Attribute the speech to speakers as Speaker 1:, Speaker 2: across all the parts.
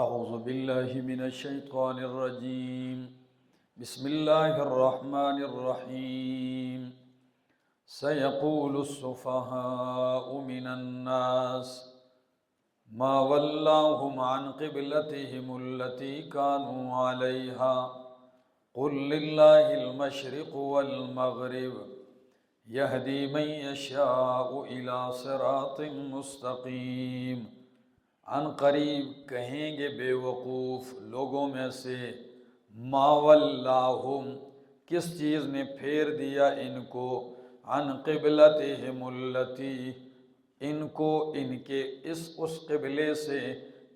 Speaker 1: اعوذ باللہ من الشیطان الرجیم بسم اللہ الرحمن الرحیم سیقول السفہاء من الناس ما ولاہم عن قبلتہم التي كانوا علیہا قل للہ المشرق والمغرب یہدی من یشاء الی صراط مستقیم۔ عن قریب کہیں گے بے وقوف لوگوں میں سے، ما ولاہم کس چیز نے پھیر دیا ان کو، عن قبلتہم التی ان کو ان کے اس قبلے سے،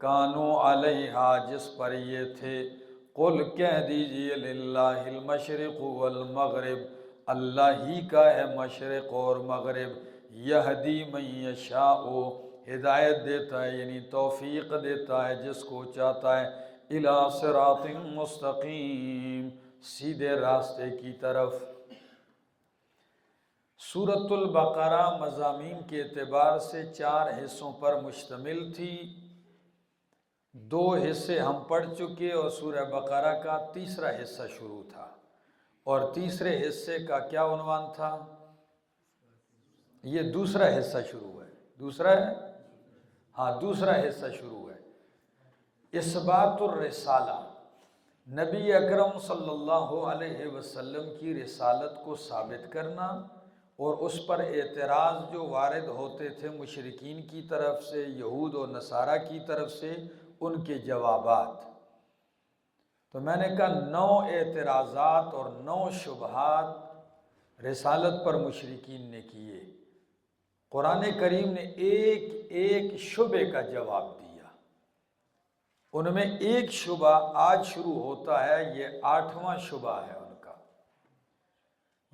Speaker 1: کانوا علیہا جس پر یہ تھے۔ قل کہہ دیجئے للہ المشرق والمغرب اللہ ہی کا ہے مشرق اور مغرب، یہدی من یشاء ہدایت دیتا ہے یعنی توفیق دیتا ہے جس کو چاہتا ہے، الی صراط مستقیم سیدھے راستے کی طرف۔ سورۃ البقرہ مضامین کے اعتبار سے 4 حصوں پر مشتمل تھی۔ 2 حصے ہم پڑھ چکے اور سورہ بقرہ کا تیسرا حصہ شروع تھا، اور تیسرے حصے کا کیا عنوان تھا؟ یہ دوسرا حصہ شروع ہے، دوسرا حصہ شروع ہے۔ اثبات الرسالہ، نبی اکرم صلی اللہ علیہ وسلم کی رسالت کو ثابت کرنا اور اس پر اعتراض جو وارد ہوتے تھے مشرکین کی طرف سے، یہود و نصارہ کی طرف سے، ان کے جوابات۔ تو میں نے کہا 9 اعتراضات اور 9 شبہات رسالت پر مشرکین نے کیے، قرآن کریم نے ایک شبہ کا جواب دیا۔ ان میں ایک شبہ آج شروع ہوتا ہے، یہ 8واں شبہ ہے ان کا۔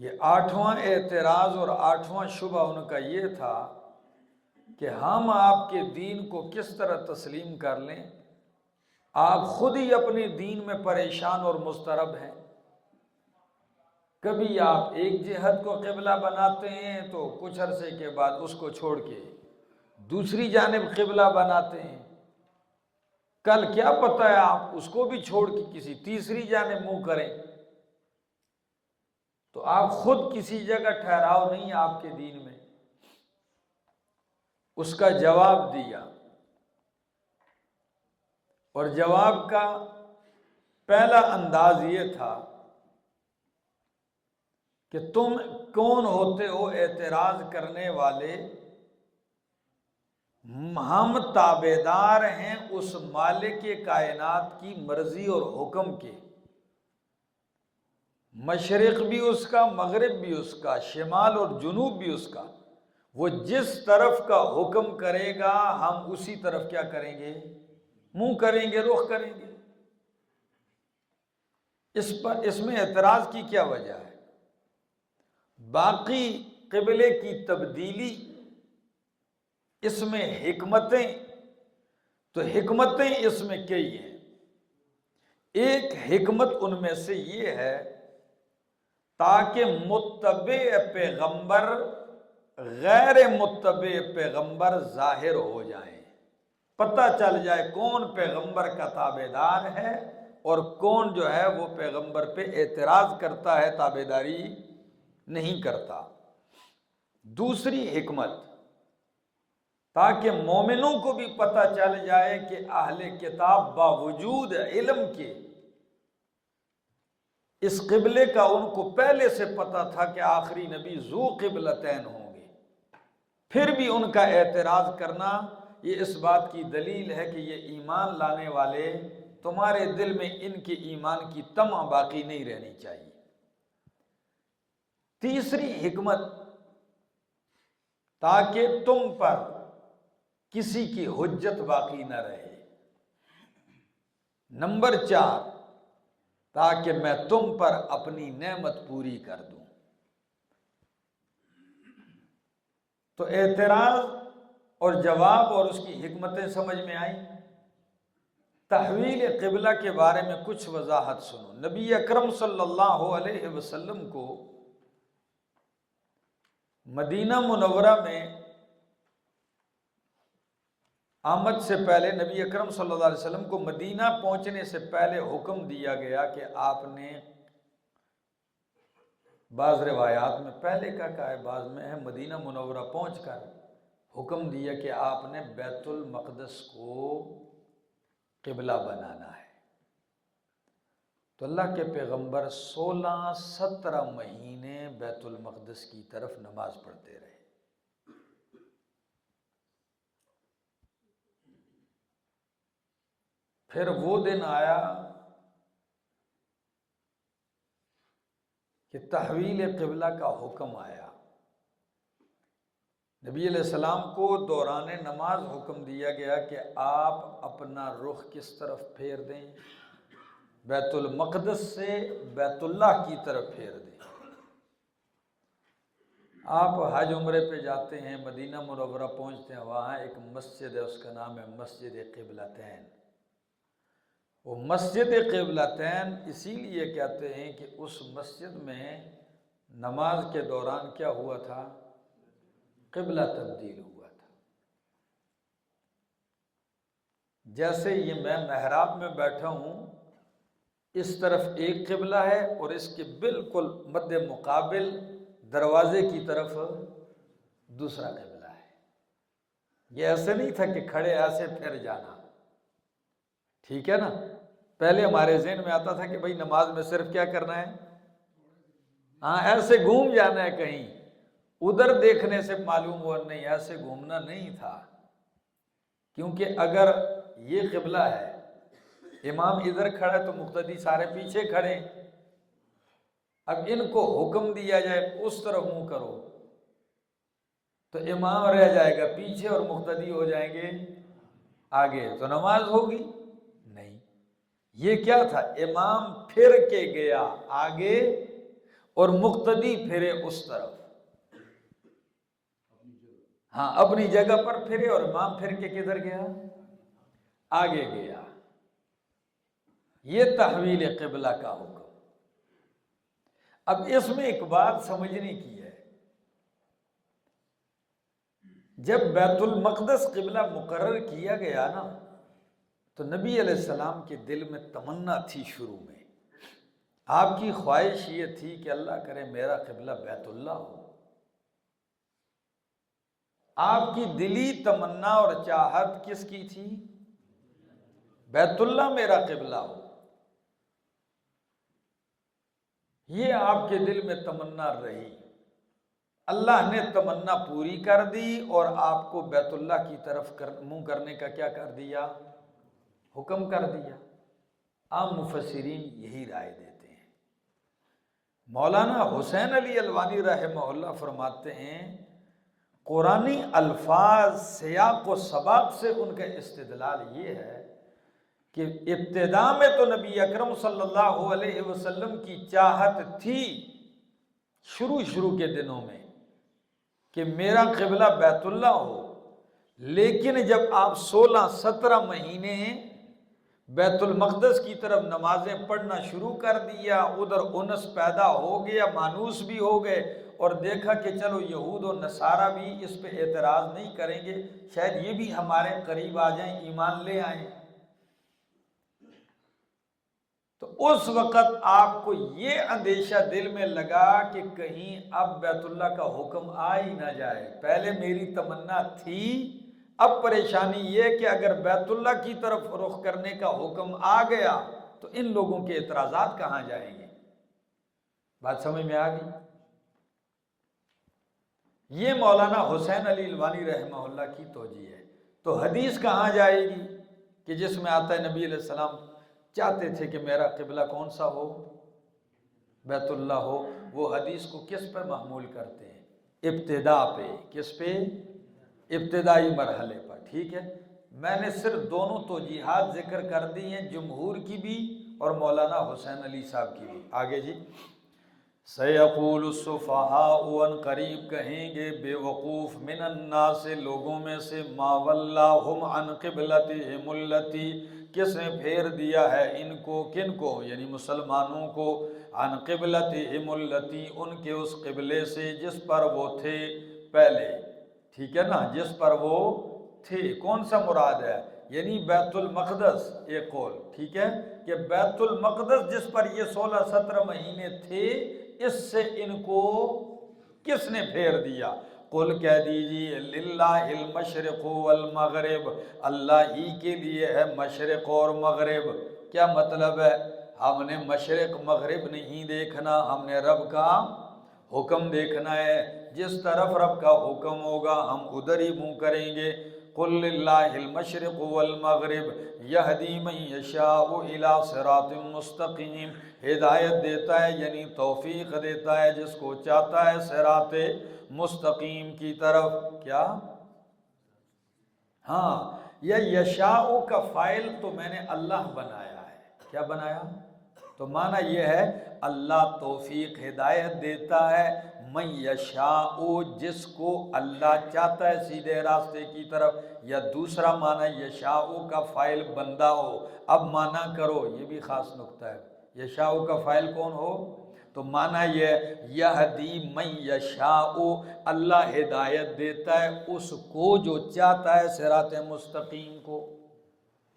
Speaker 1: یہ 8واں اعتراض اور 8واں شبہ ان کا یہ تھا کہ ہم آپ کے دین کو کس طرح تسلیم کر لیں، آپ خود ہی اپنے دین میں پریشان اور مضطرب ہیں۔ کبھی آپ ایک جہت کو قبلہ بناتے ہیں تو کچھ عرصے کے بعد اس کو چھوڑ کے دوسری جانب قبلہ بناتے ہیں، کل کیا پتہ ہے آپ اس کو بھی چھوڑ کے کسی تیسری جانب منہ کریں۔ تو آپ خود کسی جگہ ٹھہراؤ نہیں آپ کے دین میں۔ اس کا جواب دیا، اور جواب کا پہلا انداز یہ تھا کہ تم کون ہوتے ہو اعتراض کرنے والے، ہم تابعدار ہیں اس مالک کائنات کی مرضی اور حکم کے، مشرق بھی اس کا، مغرب بھی اس کا، شمال اور جنوب بھی اس کا۔ وہ جس طرف کا حکم کرے گا ہم اسی طرف کیا کریں گے؟ منہ کریں گے، رخ کریں گے۔ اس میں اعتراض کی کیا وجہ ہے؟ باقی قبلے کی تبدیلی، اس میں حکمتیں، تو حکمتیں اس میں کئی ہیں۔ ایک حکمت ان میں سے یہ ہے تاکہ متبع پیغمبر غیر متبع پیغمبر ظاہر ہو جائیں، پتہ چل جائے کون پیغمبر کا تابعدار ہے اور کون جو ہے وہ پیغمبر پہ اعتراض کرتا ہے، تابعداری نہیں کرتا۔ دوسری حکمت، تاکہ مومنوں کو بھی پتہ چل جائے کہ اہل کتاب باوجود علم کے اس قبلے کا ان کو پہلے سے پتہ تھا کہ آخری نبی ذو قبلتین ہوں گے، پھر بھی ان کا اعتراض کرنا یہ اس بات کی دلیل ہے کہ یہ ایمان لانے والے، تمہارے دل میں ان کے ایمان کی طمع باقی نہیں رہنی چاہیے۔ تیسری حکمت، تاکہ تم پر کسی کی حجت باقی نہ رہے۔ نمبر 4، تاکہ میں تم پر اپنی نعمت پوری کر دوں۔ تو اعتراض اور جواب اور اس کی حکمتیں سمجھ میں آئیں۔ تحویل قبلہ کے بارے میں کچھ وضاحت سنو۔ نبی اکرم صلی اللہ علیہ وسلم کو مدینہ منورہ میں آمد سے پہلے نبی اکرم صلی اللہ علیہ وسلم کو مدینہ پہنچنے سے پہلے حکم دیا گیا کہ آپ نے، بعض روایات میں پہلے کا ہے، بعض میں ہے مدینہ منورہ پہنچ کر حکم دیا کہ آپ نے بیت المقدس کو قبلہ بنانا ہے۔ تو اللہ کے پیغمبر 16-17 مہینے بیت المقدس کی طرف نماز پڑھتے رہے۔ پھر وہ دن آیا کہ تحویل قبلہ کا حکم آیا۔ نبی علیہ السلام کو دوران نماز حکم دیا گیا کہ آپ اپنا رخ کس طرف پھیر دیں؟ بیت المقدس سے بیت اللہ کی طرف پھیر دیں۔ آپ حج عمرے پہ جاتے ہیں، مدینہ منورہ پہنچتے ہیں، وہاں ایک مسجد ہے، اس کا نام ہے مسجد قبلتین۔ وہ مسجد قبلتین اسی لیے کہتے ہیں کہ اس مسجد میں نماز کے دوران کیا ہوا تھا؟ قبلہ تبدیل ہوا تھا۔ جیسے یہ میں محراب میں بیٹھا ہوں، اس طرف ایک قبلہ ہے اور اس کے بالکل مد مقابل دروازے کی طرف دوسرا قبلہ ہے۔ یہ ایسے نہیں تھا کہ کھڑے ایسے پھر جانا، ٹھیک ہے نا؟ پہلے ہمارے ذہن میں آتا تھا کہ بھئی نماز میں صرف کیا کرنا ہے؟ ہاں ایسے گھوم جانا ہے کہیں، ادھر دیکھنے سے معلوم ہوا نہیں، ایسے گھومنا نہیں تھا، کیونکہ اگر یہ قبلہ ہے، امام ادھر کھڑا ہے تو مقتدی سارے پیچھے کھڑے، اب ان کو حکم دیا جائے اس طرف منہ کرو تو امام رہ جائے گا پیچھے اور مقتدی ہو جائیں گے آگے، تو نماز ہوگی نہیں۔ یہ کیا تھا؟ امام پھر کے گیا آگے اور مقتدی پھرے اس طرف، ہاں اپنی جگہ پر پھرے اور امام پھر کے کدھر گیا؟ آگے گیا۔ یہ تحویل قبلہ کا حکم۔ اب اس میں ایک بات سمجھنے کی ہے، جب بیت المقدس قبلہ مقرر کیا گیا نا، تو نبی علیہ السلام کے دل میں تمنا تھی، شروع میں آپ کی خواہش یہ تھی کہ اللہ کرے میرا قبلہ بیت اللہ ہو۔ آپ کی دلی تمنا اور چاہت کس کی تھی؟ بیت اللہ میرا قبلہ ہو۔ یہ آپ کے دل میں تمنا رہی، اللہ نے تمنا پوری کر دی اور آپ کو بیت اللہ کی طرف منہ کرنے کا کیا کر دیا؟ حکم کر دیا۔ عام مفسرین یہی رائے دیتے ہیں۔ مولانا حسین علی الوانی رحمہ اللہ فرماتے ہیں قرآنی الفاظ سیاق و سباق سے ان کا استدلال یہ ہے کہ ابتدا میں تو نبی اکرم صلی اللہ علیہ وسلم کی چاہت تھی شروع کے دنوں میں کہ میرا قبلہ بیت اللہ ہو، لیکن جب آپ 16-17 مہینے بیت المقدس کی طرف نمازیں پڑھنا شروع کر دیا، ادھر انس پیدا ہو گیا، مانوس بھی ہو گئے، اور دیکھا کہ چلو یہود و نصارہ بھی اس پہ اعتراض نہیں کریں گے، شاید یہ بھی ہمارے قریب آ جائیں، ایمان لے آئیں، تو اس وقت آپ کو یہ اندیشہ دل میں لگا کہ کہیں اب بیت اللہ کا حکم آ ہی نہ جائے۔ پہلے میری تمنا تھی، اب پریشانی یہ کہ اگر بیت اللہ کی طرف رخ کرنے کا حکم آ گیا تو ان لوگوں کے اعتراضات کہاں جائیں گے؟ بات سمجھ میں آ گئی؟ یہ مولانا حسین علی الوانی رحمہ اللہ کی توجیہ ہے۔ تو حدیث کہاں جائے گی کہ جس میں آتا ہے نبی علیہ السلام چاہتے تھے کہ میرا قبلہ کون سا ہو؟ بیت اللہ ہو۔ وہ حدیث کو کس پر محمول کرتے ہیں؟ ابتدا پہ۔ کس پہ؟ ابتدائی مرحلے پر، ٹھیک ہے؟ میں نے صرف دونوں توجیحات ذکر کر دی ہیں، جمہور کی بھی اور مولانا حسین علی صاحب کی بھی۔ آگے جی، سَيَقُولُ السُّفَهَاءُ ان قریب کہیں گے بے وقوف من الناس لوگوں میں سے، ما وَلَّاهُمْ عَنْ قِبْلَتِهِمُ الَّتِي کس نے پھیر دیا ہے ان کو، کن کو؟ یعنی مسلمانوں کو، عن قبلتہم التی ان کے اس قبلے سے جس پر وہ تھے پہلے، ٹھیک ہے نا، جس پر وہ تھے، کون سا مراد ہے؟ یعنی بیت المقدس، ایک قول ٹھیک ہے کہ بیت المقدس جس پر یہ 16-17 مہینے تھے، اس سے ان کو کس نے پھیر دیا؟ قل کہہ دیجیے للہ المشرق والمغرب، اللہ ہی کے لیے ہے مشرق اور مغرب۔ کیا مطلب ہے؟ ہم نے مشرق مغرب نہیں دیکھنا، ہم نے رب کا حکم دیکھنا ہے، جس طرف رب کا حکم ہوگا ہم ادھر ہی منہ کریں گے۔ قل للہ المشرق والمغرب یہدی من یشاء الی صراط مستقیم، ہدایت دیتا ہے یعنی توفیق دیتا ہے جس کو چاہتا ہے صراط مستقیم کی طرف۔ کیا؟ ہاں، یہ یشاء کا فاعل تو میں نے اللہ بنایا ہے۔ کیا بنایا؟ تو معنی یہ ہے اللہ توفیق ہدایت دیتا ہے، من یشاء جس کو اللہ چاہتا ہے سیدھے راستے کی طرف۔ یا دوسرا معنی یشاء کا فاعل بندہ ہو۔ اب معنی کرو، یہ بھی خاص نکتہ ہے، یشاء کا فاعل کون ہو؟ تو معنی یہ یہدی من یشاء، اللہ ہدایت دیتا ہے اس کو جو چاہتا ہے صراط مستقیم کو۔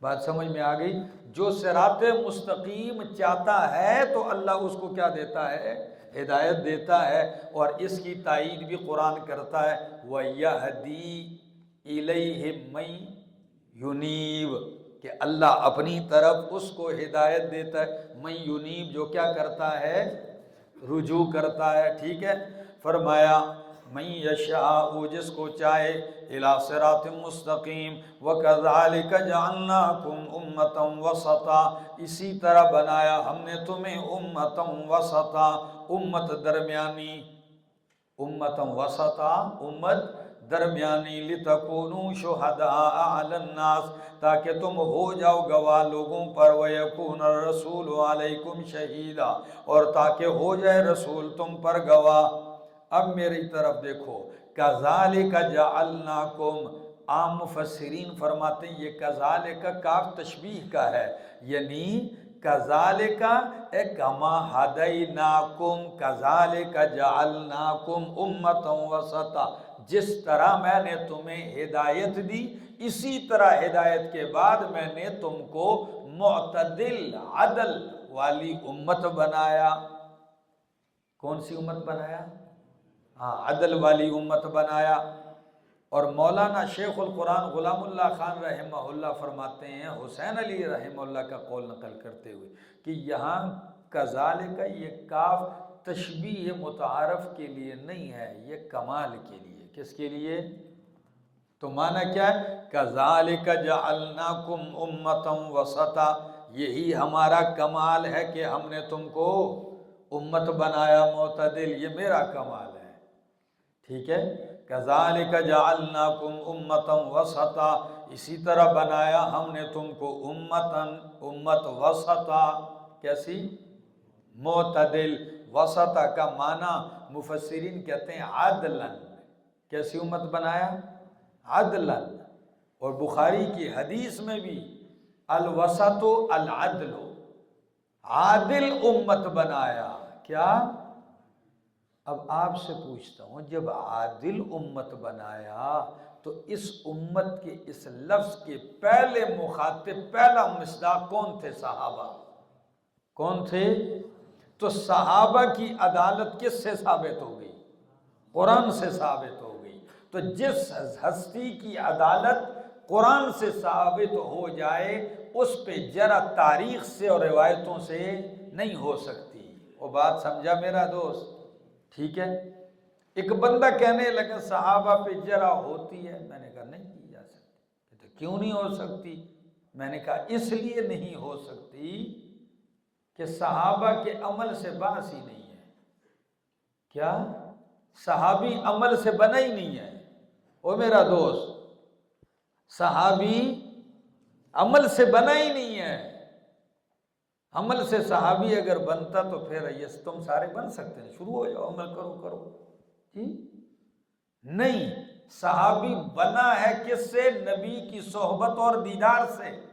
Speaker 1: بات سمجھ میں آ گئی؟ جو صراط مستقیم چاہتا ہے تو اللہ اس کو کیا دیتا ہے؟ ہدایت دیتا ہے۔ اور اس کی تائید بھی قرآن کرتا ہے وَيَهْدِي إِلَيْهِ مَن يُنِيبُ، کہ اللہ اپنی طرف اس کو ہدایت دیتا ہے، من يُنِيب جو کیا کرتا ہے؟ رجوع کرتا ہے۔ ٹھیک ہے، فرمایا من یشاء جس کو چاہے الی صراط مستقیم، وَكَذَلِكَ جَعَلْنَاكُمْ أُمَّةً وَسَطًا، اسی طرح بنایا ہم نے تمہیں امتا وسطا، امت درمیانی، امتا وسطا امت درمیانی، لِتَكُونُوا شُهَدَاءَ عَلَى النَّاسِ تاکہ تم ہو جاؤ گواہ لوگوں پر، وَيَكُونَ الرَّسُولُ عَلَيْكُمْ شَهِيدًا اور تاکہ ہو جائے رسول تم پر گواہ۔ اب میری طرف دیکھو، كَذَلِكَ جَعَلْنَاكُمْ، عام مفسرین فرماتے ہیں یہ کذالک کاف تشبیہ کا ہے، یعنی کذالک اے کما ہدیناکم کذالک جعلناکم امتا وسطا، جس طرح میں نے تمہیں ہدایت دی اسی طرح ہدایت کے بعد میں نے تم کو معتدل عدل والی امت بنایا۔ کون سی امت بنایا؟ ہاں، عدل والی امت بنایا۔ اور مولانا شیخ القرآن غلام اللہ خان رحمہ اللہ فرماتے ہیں، حسین علی رحمہ اللہ کا قول نقل کرتے ہوئے، کہ یہاں کذالک یہ کاف تشبیہ متعارف کے لیے نہیں ہے، یہ کمال کے لیے۔ کس کے لیے؟ تو معنی کیا ہے؟ کذالک جعلناکم امتا وسطا، یہی ہمارا کمال ہے کہ ہم نے تم کو امت بنایا معتدل، یہ میرا کمال ہے۔ ٹھیک ہے، کذالک جعلناکم امتا وسطا، اسی طرح بنایا ہم نے تم کو امت وسطا، کیسی؟ معتدل۔ وسطا کا معنی مفسرین کہتے ہیں عدلاً، کیسی امت بنایا؟ عدلاً۔ اور بخاری کی حدیث میں بھی الوسط العدل، عادل امت بنایا۔ کیا؟ اب آپ سے پوچھتا ہوں، جب عادل امت بنایا تو اس امت کے اس لفظ کے پہلے مخاطب، پہلا مصداق کون تھے؟ صحابہ۔ کون تھے؟ تو صحابہ کی عدالت کس سے ثابت ہو گئی؟ قرآن سے ثابت ہو گئی۔ تو جس ہستی کی عدالت قرآن سے ثابت ہو جائے اس پہ جرح تاریخ سے اور روایتوں سے نہیں ہو سکتی۔ وہ بات سمجھا میرا دوست؟ ٹھیک ہے، ایک بندہ کہنے لگا صحابہ پہ جرح ہوتی ہے، میں نے کہا نہیں کی جا سکتی۔ تو کیوں نہیں ہو سکتی؟ میں نے کہا اس لیے نہیں ہو سکتی کہ صحابہ کے عمل سے باس ہی نہیں ہے۔ کیا؟ صحابی عمل سے بنا ہی نہیں ہے۔ او میرا دوست، صحابی عمل سے بنا ہی نہیں ہے۔ عمل سے صحابی اگر بنتا تو پھر یہ تم سارے بن سکتے ہیں، شروع ہو جاؤ، عمل کرو جی۔ نہیں، صحابی بنا ہے کس سے؟ نبی کی صحبت اور دیدار سے۔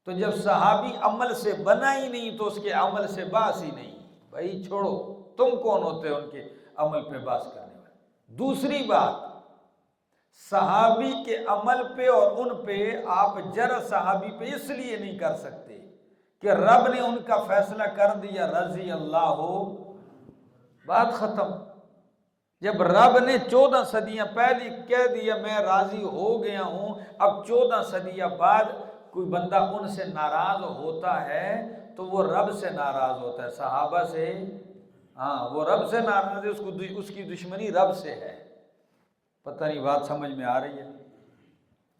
Speaker 1: تو جب صحابی عمل سے بنا ہی نہیں تو اس کے عمل سے باس ہی نہیں۔ بھائی چھوڑو، تم کون ہوتے ان کے عمل پہ باس کرنے والے؟ دوسری بات، صحابی کے عمل پہ اور ان پہ آپ جرح صحابی پہ اس لیے نہیں کر سکتے کہ رب نے ان کا فیصلہ کر دیا رضی اللہ ہو، بات ختم۔ جب رب نے 14 صدیاں پہلی کہہ دیا میں راضی ہو گیا ہوں، اب 14 صدیاں بعد کوئی بندہ ان سے ناراض ہوتا ہے تو وہ رب سے ناراض ہوتا ہے، صحابہ سے ہاں، وہ رب سے ناراض ہے، اس کی دشمنی رب سے ہے۔ پتہ نہیں بات سمجھ میں آ رہی ہے؟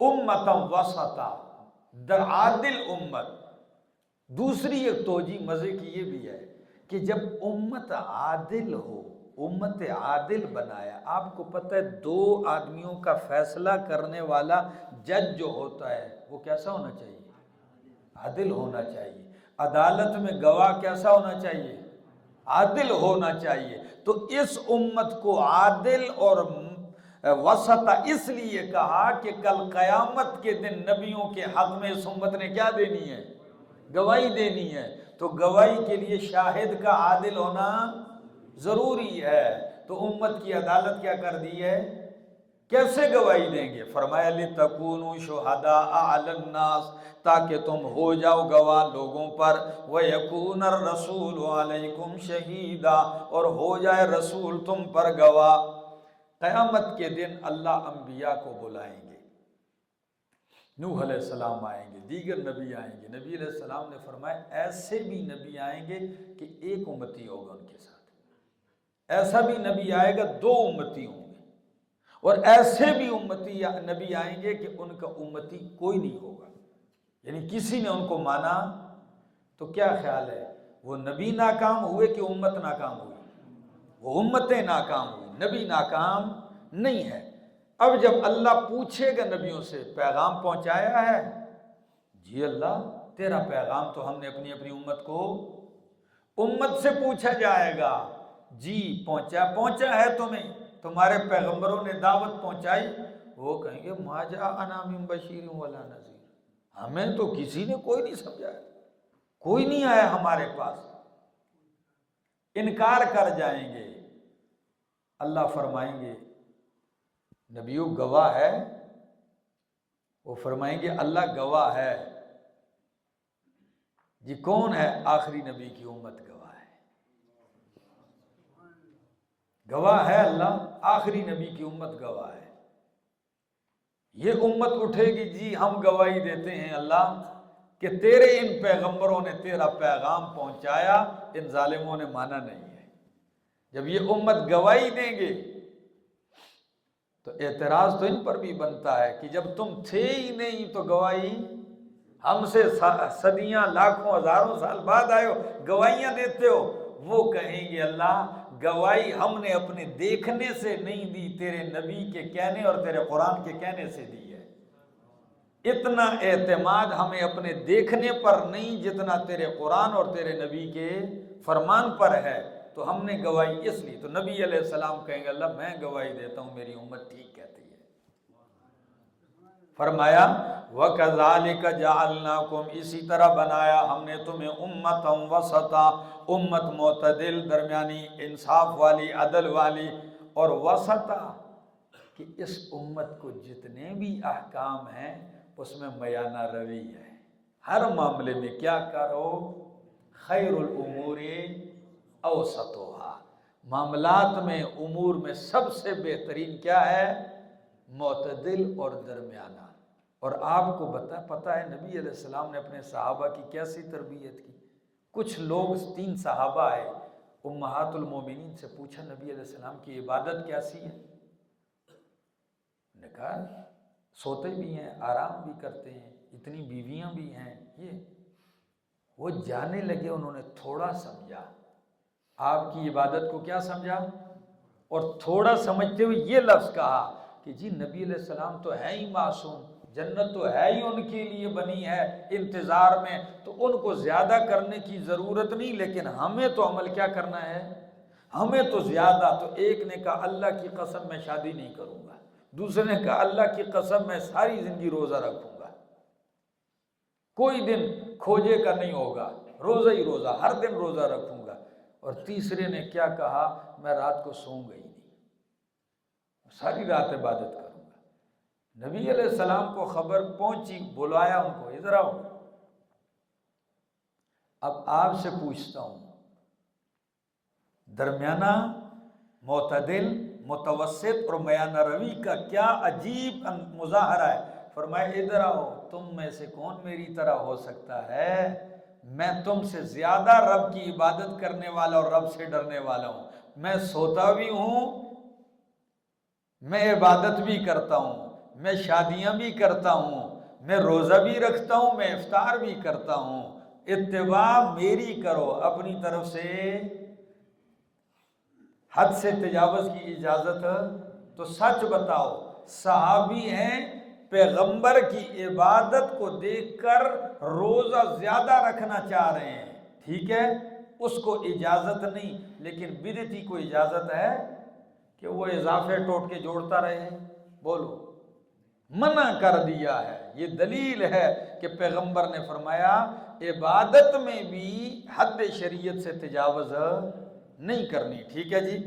Speaker 1: امتم وسطا، در عادل امت۔ دوسری ایک توجہ مزے کی یہ بھی ہے کہ جب امت عادل ہو، امت عادل بنایا، آپ کو پتہ ہے 2 آدمیوں کا فیصلہ کرنے والا جج جو ہوتا ہے وہ کیسا ہونا چاہیے؟ عادل ہونا چاہیے۔ عدالت میں گواہ کیسا ہونا چاہیے؟ عادل ہونا چاہیے۔ تو اس امت کو عادل اور وسط اس لیے کہا کہ کل قیامت کے دن نبیوں کے حق میں اس امت نے کیا دینی ہے؟ گواہی دینی ہے۔ تو گواہی کے لیے شاہد کا عادل ہونا ضروری ہے۔ تو امت کی عدالت کیا کر دی ہے؟ کیسے گواہی دیں گے؟ فرمایا لِتَكُونُوا شُهَدَاءَ عَلَى النَّاسِ، تاکہ تم ہو جاؤ گواہ لوگوں پر، وَيَكُونَ الرَّسُولُ عَلَيْكُمْ شَهِيدًا، اور ہو جائے رسول تم پر گواہ۔ قیامت کے دن اللہ انبیاء کو بلائیں گے، نوح علیہ السلام آئیں گے، دیگر نبی آئیں گے۔ نبی علیہ السلام نے فرمایا ایسے بھی نبی آئیں گے کہ ایک امتی ہوگا ان کے ساتھ، ایسا بھی نبی آئے گا 2 امتی ہوں گے، اور ایسے بھی نبی آئیں گے کہ ان کا امتی کوئی نہیں ہوگا، یعنی کسی نے ان کو مانا۔ تو کیا خیال ہے، وہ نبی ناکام ہوئے کہ امت ناکام ہوئی؟ وہ امتیں ناکام ہوئی، نبی ناکام نہیں ہے۔ اب جب اللہ پوچھے گا نبیوں سے پیغام پہنچایا ہے؟ جی اللہ تیرا پیغام تو ہم نے اپنی اپنی امت کو، امت سے پوچھا جائے گا جی پہنچا ہے تمہیں، تمہارے پیغمبروں نے دعوت پہنچائی؟ وہ کہیں گے ما جاءنا من بشیر ولا نذیر، ہمیں تو کسی نے کوئی نہیں سمجھایا، کوئی نہیں آیا ہمارے پاس، انکار کر جائیں گے۔ اللہ فرمائیں گے نبیوں گواہ ہے؟ وہ فرمائیں گے اللہ گواہ ہے۔ جی کون ہے؟ آخری نبی کی امت گواہ ہے، گواہ ہے اللہ، آخری نبی کی امت گواہ ہے۔ یہ امت اٹھے گی جی ہم گواہی دیتے ہیں اللہ کہ تیرے ان پیغمبروں نے تیرا پیغام پہنچایا، ان ظالموں نے مانا نہیں ہے۔ جب یہ امت گواہی دیں گے تو اعتراض تو ان پر بھی بنتا ہے کہ جب تم تھے ہی نہیں تو گواہی ہم سے صدیاں لاکھوں ہزاروں سال بعد آئے ہو گواہیاں دیتے ہو۔ وہ کہیں گے اللہ گواہی ہم نے اپنے دیکھنے سے نہیں دی، تیرے نبی کے کہنے اور تیرے قرآن کے کہنے سے دی ہے۔ اتنا اعتماد ہمیں اپنے دیکھنے پر نہیں جتنا تیرے قرآن اور تیرے نبی کے فرمان پر ہے، تو ہم نے گواہی اس لیے۔ تو نبی علیہ السلام کہیں گے اللہ میں گواہی دیتا ہوں میری امت ٹھیک کہتی ہے۔ فرمایا وَكَذَلِكَ جَعَلْنَاكُمْ، اسی طرح بنایا ہم نے تمہیں امتًا وسطا، امت معتدل، درمیانی، انصاف والی، عدل والی، اور وسطا کہ اس امت کو جتنے بھی احکام ہیں اس میں میانہ روی ہے۔ ہر معاملے میں کیا کرو؟ خیر الامور اوسطها، معاملات میں امور میں سب سے بہترین کیا ہے؟ معتدل اور درمیانہ۔ اور آپ کو پتہ ہے نبی علیہ السلام نے اپنے صحابہ کی کیسی تربیت کی؟ کچھ لوگ 3 صحابہ آئے، امہات المومنین سے پوچھا نبی علیہ السلام کی عبادت کیسی ہے؟ نے کہا سوتے بھی ہیں، آرام بھی کرتے ہیں، اتنی بیویاں بھی ہیں۔ یہ وہ جانے لگے، انہوں نے تھوڑا سمجھا آپ کی عبادت کو، کیا سمجھا؟ اور تھوڑا سمجھتے ہوئے یہ لفظ کہا کہ جی نبی علیہ السلام تو ہے ہی معصوم، جنت تو ہے ہی ان کے لیے بنی ہے انتظار میں، تو ان کو زیادہ کرنے کی ضرورت نہیں، لیکن ہمیں تو عمل کیا کرنا ہے؟ ہمیں تو زیادہ۔ تو ایک نے کہا اللہ کی قسم میں شادی نہیں کروں گا، دوسرے نے کہا اللہ کی قسم میں ساری زندگی روزہ رکھوں گا، کوئی دن کھوجے کا نہیں ہوگا، روزہ ہی روزہ، ہر دن روزہ رکھوں گا۔ اور تیسرے نے کیا کہا؟ میں رات کو سوں گا ہی نہیں، ساری رات عبادت کروں گا۔ نبی علیہ السلام کو خبر پہنچی، بلایا ان کو، ادھر آؤ۔ اب آپ سے پوچھتا ہوں، درمیانہ، معتدل، متوسط اور میانہ روی کا کیا عجیب مظاہرہ ہے۔ فرمایا ادھر آؤ، تم میں سے کون میری طرح ہو سکتا ہے؟ میں تم سے زیادہ رب کی عبادت کرنے والا اور رب سے ڈرنے والا ہوں۔ میں سوتا بھی ہوں، میں عبادت بھی کرتا ہوں، میں شادیاں بھی کرتا ہوں، میں روزہ بھی رکھتا ہوں، میں افطار بھی کرتا ہوں۔ اتباع میری کرو، اپنی طرف سے حد سے تجاوز کی اجازت؟ تو سچ بتاؤ، صحابی ہیں، پیغمبر کی عبادت کو دیکھ کر روزہ زیادہ رکھنا چاہ رہے ہیں، ٹھیک ہے، اس کو اجازت نہیں، لیکن بدعتی کو اجازت ہے کہ وہ اضافے ٹوٹ کے جوڑتا رہے۔ بولو، منع کر دیا ہے۔ یہ دلیل ہے کہ پیغمبر نے فرمایا عبادت میں بھی حد شریعت سے تجاوز نہیں کرنی، ٹھیک ہے جی۔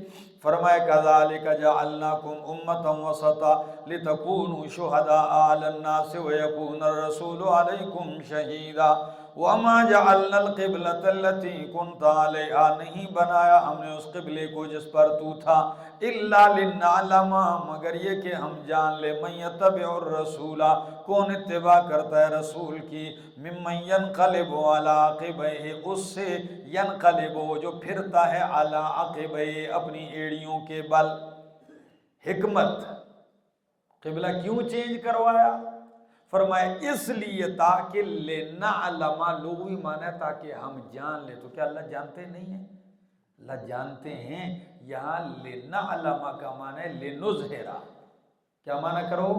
Speaker 1: فرمایا کذالک جعلناکم امۃ وسطا لتکونوا شہداء علی الناس ویکون الرسول علیکم شہیدا وما جعلنا القبلۃ التی کنت علیہا، نہیں بنایا ہم نے اس قبلے کو جس پر تو تھا، الا لنعلم، مگر یہ کہ ہم جان لے، من یتبع الرسول، کون اتباع کرتا ہے رسول کی، ممن ینقلب علی عقبیہ، اس سے ینقلب جو پھرتا ہے علی عقبیہ اپنی ایڑیوں کے بل۔ حکمت، قبلہ کیوں چینج کروایا؟ فرمایا اس لیے تاکہ لنعلم، لغوی معنی ہے تاکہ ہم جان لیں۔ تو کیا اللہ جانتے نہیں ہیں؟ اللہ جانتے ہیں۔ یہاں لنعلم کا معنی ہے لنظہر، کیا معنی کرو؟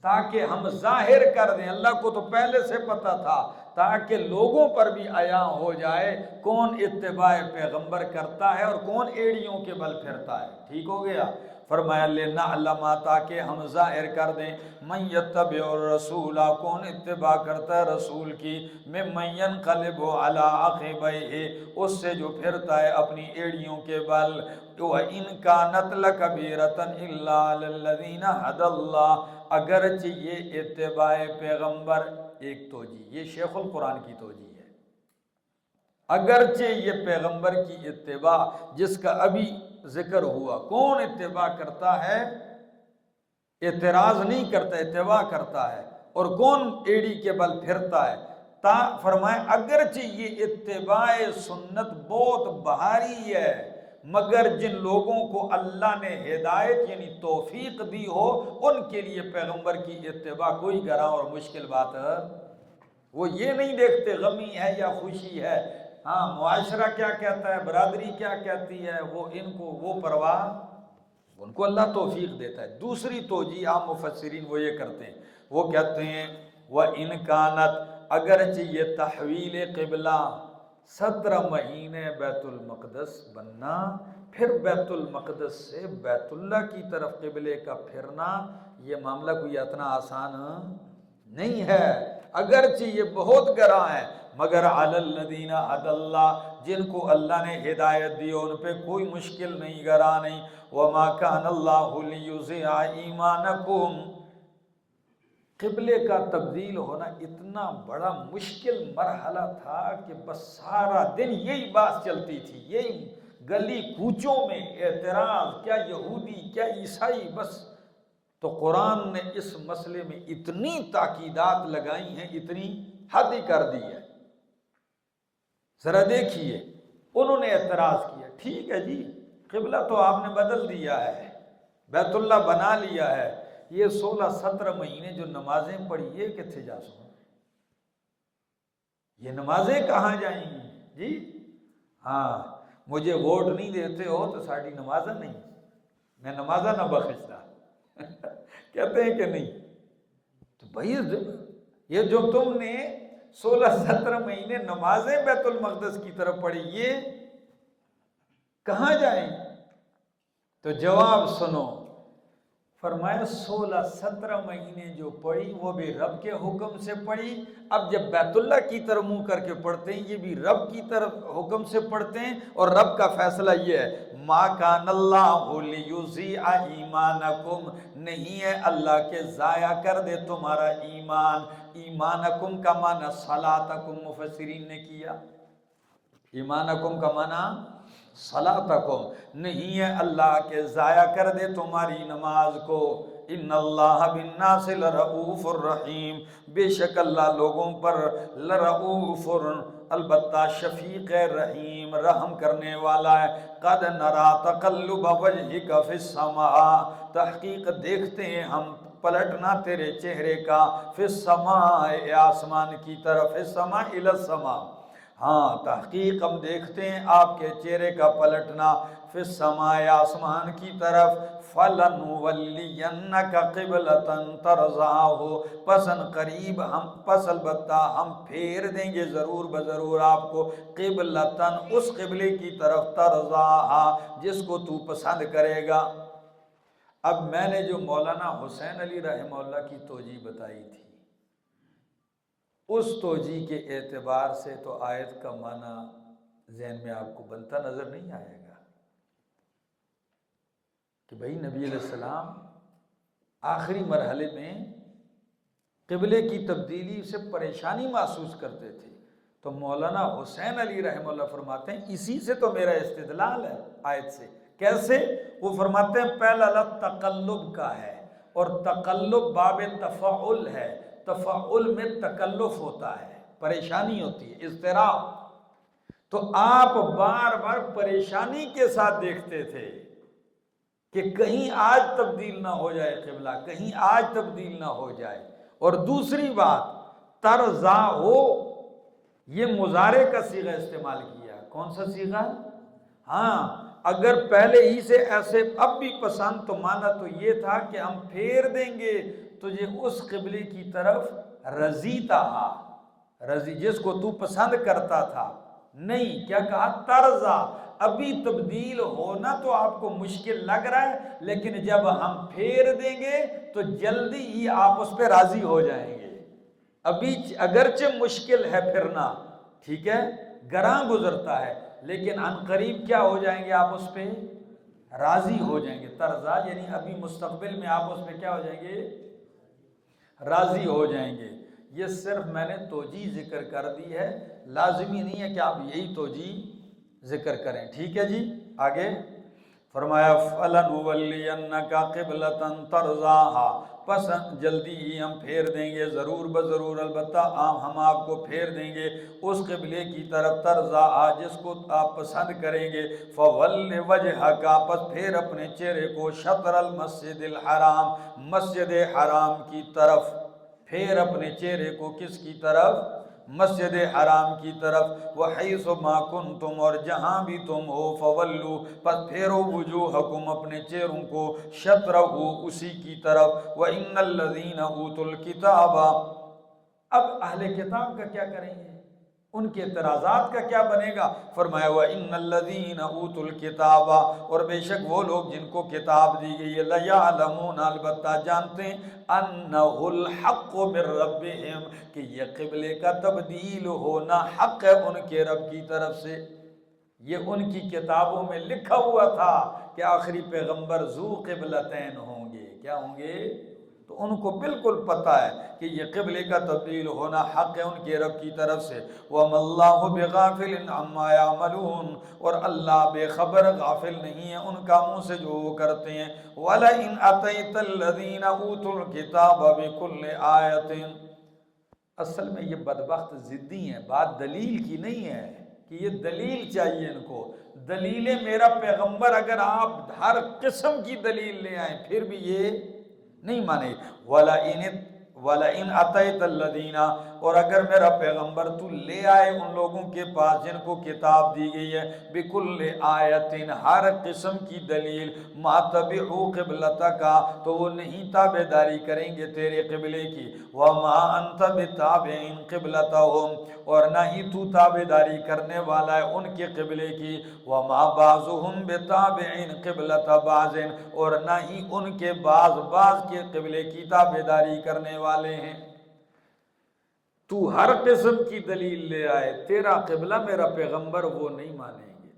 Speaker 1: تاکہ ہم ظاہر کر دیں۔ اللہ کو تو پہلے سے پتا تھا، تاکہ لوگوں پر بھی عیاں ہو جائے کون اتباع پیغمبر کرتا ہے اور کون ایڑیوں کے بل پھرتا ہے، ٹھیک ہو گیا۔ فرمایا لنعلم، تاکہ ہم ظاہر کر دیں، من یتبع الرسول، کون اتباع کرتا ہے رسول کی، ممن ینقلب علی عقبیہ، اس سے جو پھرتا ہے اپنی ایڑیوں کے بل، وَإِن كَانَتْ لَكَبِيرَةً إِلَّا عَلَى الَّذِينَ هَدَى اللَّهُ، اگرچہ یہ اتباع پیغمبر، ایک توجیہ، یہ شیخ القرآن کی توجیہ ہے، اگرچہ یہ پیغمبر کی اتباع جس کا ابھی ذکر ہوا، کون اتباع کرتا ہے؟ اعتراض نہیں کرتا، اتباع کرتا ہے، اور کون ایڑی کے بل پھرتا ہے۔ فرمائے اگرچہ یہ اتباع سنت بہت بھاری ہے، مگر جن لوگوں کو اللہ نے ہدایت یعنی توفیق دی ہو، ان کے لیے پیغمبر کی اتباع کوئی گراں اور مشکل بات ہے۔ وہ یہ نہیں دیکھتے غمی ہے یا خوشی ہے، ہاں معاشرہ کیا کہتا ہے، برادری کیا کہتی ہے، وہ ان کو وہ پرواہ، ان کو اللہ توفیق دیتا ہے۔ دوسری توجیہ عام مفسرین وہ یہ کرتے ہیں، وہ کہتے ہیں وَإِن كَانَتْ، اگرچہ یہ تحویل قبلہ 17 مہینے بیت المقدس بننا، پھر بیت المقدس سے بیت اللہ کی طرف قبلے کا پھرنا، یہ معاملہ کوئی اتنا آسان نہیں ہے، اگرچہ یہ بہت گراں ہے، مگر علی الذین ھدی اللہ، جن کو اللہ نے ہدایت دی ان پہ کوئی مشکل نہیں، گراں نہیں۔ وما کان اللہ لیضیع ایمانکم، قبلے کا تبدیل ہونا اتنا بڑا مشکل مرحلہ تھا کہ بس سارا دن یہی بات چلتی تھی، یہی گلی کوچوں میں اعتراض، کیا یہودی کیا عیسائی، بس۔ تو قرآن نے اس مسئلے میں اتنی تاکیدات لگائی ہیں، اتنی حد ہی کر دی ہے۔ ذرا دیکھیے، انہوں نے اعتراض کیا، ٹھیک ہے جی قبلہ تو آپ نے بدل دیا ہے، بیت اللہ بنا لیا ہے، یہ 16-17 مہینے جو نمازیں پڑھی یہ کتنے جا سو، یہ نمازیں کہاں جائیں گی جی؟ ہاں مجھے ووٹ نہیں دیتے ہو تو ساری نمازیں نہیں، میں نمازہ نہ بخشتا کہتے ہیں کہ نہیں؟ تو بھائی یہ جو تم نے 16-17 مہینے نمازیں بیت المقدس کی طرف پڑھی یہ کہاں جائیں؟ تو جواب سنو، فرمایا 16-17 مہینے جو پڑھی وہ بھی رب کے حکم سے پڑھی. اب جب بیت اللہ کی طرف منہ کر کے پڑھتے ہیں یہ بھی رب کی طرف حکم سے پڑھتے ہیں، اور رب کا فیصلہ یہ ہے ما کان اللہ لیضیع ایمانکم، نہیں ہے اللہ کے ضائع کر دے تمہارا ایمان. ایمانکم کا معنی صلاتکم مفسرین نے کیا، ایمانکم کا معنی صلاتکم، نہیں ہے اللہ کے ضائع کر دے تمہاری نماز کو. ان اللہ بالناس لرؤوف الرحیم، بے شک اللہ لوگوں پر لرؤوف، البتہ شفیق رحیم، رحم کرنے والا ہے. قد نرا تقلب وجہک فی السماء، تحقیق دیکھتے ہیں ہم پلٹنا تیرے چہرے کا، فی السماء آسمان کی طرف، فی السماء الی السماء، ہاں تحقیق ہم دیکھتے ہیں آپ کے چہرے کا پلٹنا، فی السماء آسمان کی طرف. فَلَنُوَلِّيَنَّكَ قِبْلَةً تَرْضَاهُ، پسند قریب ہم پس البتہ ہم پھیر دیں گے ضرور بضرور آپ کو، قبلتاً اس قبلے کی طرف، ترضاها جس کو تو پسند کرے گا. اب میں نے جو مولانا حسین علی رحمہ اللہ کی توجیہ بتائی تھی، اس توجیہ کے اعتبار سے تو آیت کا معنی ذہن میں آپ کو بنتا نظر نہیں آئے گا کہ بھئی نبی علیہ السلام آخری مرحلے میں قبلے کی تبدیلی سے پریشانی محسوس کرتے تھے. تو مولانا حسین علی رحمہ اللہ فرماتے ہیں اسی سے تو میرا استدلال ہے آیت سے. کیسے؟ وہ فرماتے ہیں پہلا لفظ تقلب کا ہے، اور تقلب باب تفعل ہے، تفعل میں تکلف ہوتا ہے، پریشانی ہوتی ہے، اضطراب. تو آپ بار بار پریشانی کے ساتھ دیکھتے تھے کہ کہیں آج تبدیل نہ ہو جائے قبلہ، کہیں آج تبدیل نہ ہو جائے. اور دوسری بات ترضا ہو، یہ مضارع کا صیغہ استعمال کیا. کون سا صیغہ؟ ہاں اگر پہلے ہی سے ایسے اب بھی پسند، تو مانا تو یہ تھا کہ ہم پھیر دیں گے تجھے اس قبلے کی طرف، رضیتا، رضی جس کو تو پسند کرتا تھا. نہیں، کیا کہا؟ ترضا، ابھی تبدیل ہونا تو آپ کو مشکل لگ رہا ہے، لیکن جب ہم پھیر دیں گے تو جلدی ہی آپ اس پہ راضی ہو جائیں گے. ابھی اگرچہ مشکل ہے پھرنا، ٹھیک ہے، گراں گزرتا ہے، لیکن عن قریب کیا ہو جائیں گے آپ اس پہ راضی ہو جائیں گے. ترضا یعنی ابھی مستقبل میں آپ اس پہ کیا ہو جائیں گے؟ راضی ہو جائیں گے. یہ صرف میں نے توجیہ ذکر کر دی ہے، لازمی نہیں ہے کہ آپ یہی توجیہ ذکر کریں. ٹھیک ہے جی. آگے فرمایا فَلَنُوَلِّيَنَّكَ قِبْلَةً تَرْضَاهَا، پس جلدی ہی ہم پھیر دیں گے ضرور بضرور، البتہ ہم آپ کو پھیر دیں گے اس قبلے کی طرف، ترضاها جس کو آپ پسند کریں گے. فَوَلِّ وَجْهَكَ، پس پھیر اپنے چہرے کو، شطر المسجد الحرام، مسجد حرام کی طرف، پھیر اپنے چہرے کو کس کی طرف؟ مسجد حرام کی طرف. وَحَيْثُ مَا كُنْتُمْ، اور جہاں بھی تم ہو، فَوَلُّوا، پس پھیرو وجوہکم اپنے چہروں کو، شطرہ اسی کی طرف. وَإِنَّ الَّذِينَ أُوتُوا الْكِتَابَ، اب اہل کتاب کا کیا کریں گے؟ ان کے اعتراضات کا کیا بنے گا؟ فرمایا وَإِنَّ الَّذِينَ أُوتُوا الْكِتَابَ، اور بے شک وہ لوگ جن کو کتاب دی گئی ہے، لَيَعْلَمُونَ، البتہ جانتے ہیں، أَنَّهُ الْحَقُّ مِنْ رَبِّهِمْ، کہ یہ قبلے کا تبدیل ہونا حق ہے ان کے رب کی طرف سے. یہ ان کی کتابوں میں لکھا ہوا تھا کہ آخری پیغمبر ذو قبلتین ہوں گے. کیا ہوں گے؟ تو ان کو بالکل پتہ ہے کہ یہ قبلے کا تبدیل ہونا حق ہے ان کے رب کی طرف سے. وَمَا اللَّهُ بِغَافِلٍ عَمَّا يَعْمَلُونَ، اور اللہ بے خبر غافل نہیں ہے ان کاموں سے جو وہ کرتے ہیں. وَلَئِنْ أَتَيْتَ الَّذِينَ أُوتُوا الْكِتَابَ بِكُلِّ آيَةٍ، اصل میں یہ بدبخت ضدی ہیں، بات دلیل کی نہیں ہے کہ یہ دلیل چاہیے ان کو. دلیل میرا پیغمبر، اگر آپ ہر قسم کی دلیل لے آئیں پھر بھی یہ نہیں مانے. وَلَئِنْ أَتَيْتَ الَّذِينَ، اور اگر میرا پیغمبر تو لے آئے ان لوگوں کے پاس جن کو کتاب دی گئی ہے، بکل آیتن، ہر قسم کی دلیل، ما تبعوا قبلتک، تو وہ نہیں تابعداری کریں گے تیرے قبلے کی، وما انت بتابع قبلتہم، اور نہ ہی تو تابعداری کرنے والا ہے ان کے قبلے کی، وما بعضهم بتابع قبلۃ بعض، اور نہ ہی ان کے بعض کے قبلے کی تابعداری کرنے والے ہیں۔ تو ہر قسم کی دلیل لے آئے، تیرا قبلہ میرا پیغمبر وہ نہیں مانیں گے،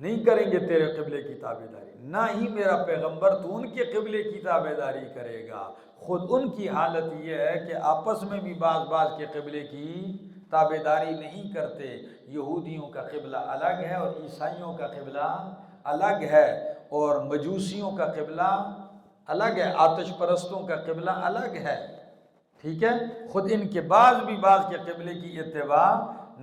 Speaker 1: نہیں کریں گے تیرے قبلے کی تابعداری، نہ ہی میرا پیغمبر تو ان کے قبلے کی تابعداری کرے گا۔ خود ان کی حالت یہ ہے کہ آپس میں بھی بعض کے قبلے کی تابعداری نہیں کرتے۔ یہودیوں کا قبلہ الگ ہے اور عیسائیوں کا قبلہ الگ ہے، اور مجوسیوں کا قبلہ الگ ہے، آتش پرستوں کا قبلہ الگ ہے، ٹھیک ہے؟ خود ان کے بعض کے قبلے کی اتباع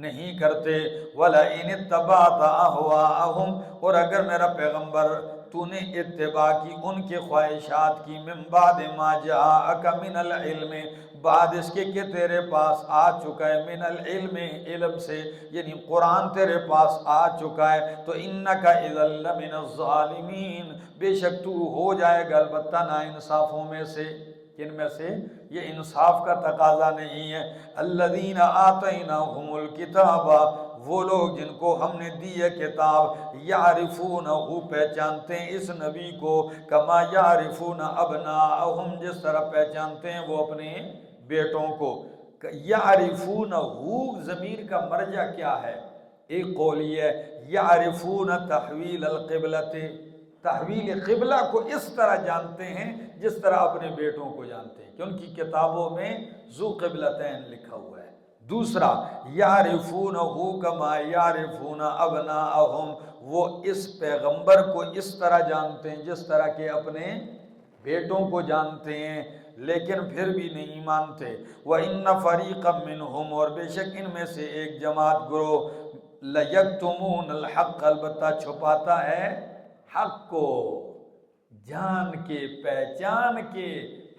Speaker 1: نہیں کرتے۔ وَلَئِنِ اتَّبَعْتَ أَهْوَاءَهُمْ، اور اگر میرا پیغمبر تو نے اتباع کی ان کے خواہشات کی، من بعد ما جاءک من العلم، بعد اس کے کہ تیرے پاس آ چکا ہے، من العلم، علم سے، یعنی قرآن تیرے پاس آ چکا ہے، تو انک اذا لمن الظالمین، بے شک تو ہو جائے گا البتہ نا انصافوں میں سے۔ کن میں سے؟ یہ انصاف کا تقاضا نہیں ہے۔ الذین آتیناہم الکتاب، وہ لوگ جن کو ہم نے دی ہے کتاب، یعرفونہ، پہچانتے ہیں اس نبی کو، کما یعرفون ابناءہم، جس طرح پہچانتے ہیں وہ اپنے بیٹوں کو۔ یعرفونہ، ضمیر کا مرجع کیا ہے؟ ایک قول یہ ہے یعرفون تحویل القبلۃ، تحویل قبلہ کو اس طرح جانتے ہیں جس طرح اپنے بیٹوں کو جانتے ہیں، کہ ان کی کتابوں میں ذو قبلتین لکھا ہوا ہے۔ دوسرا، یعرفونہ کما یعرفون ابناءہم، وہ اس پیغمبر کو اس طرح جانتے ہیں جس طرح کہ اپنے بیٹوں کو جانتے ہیں، لیکن پھر بھی نہیں مانتے۔ وَإِنَّ فَرِيقًا مِّنْهُمْ، اور بے شک ان میں سے ایک جماعت گروہ، لَيَكْتُمُونَ الْحَقَّ، البتہ چھپاتا ہے حق کو، جان کے پہچان کے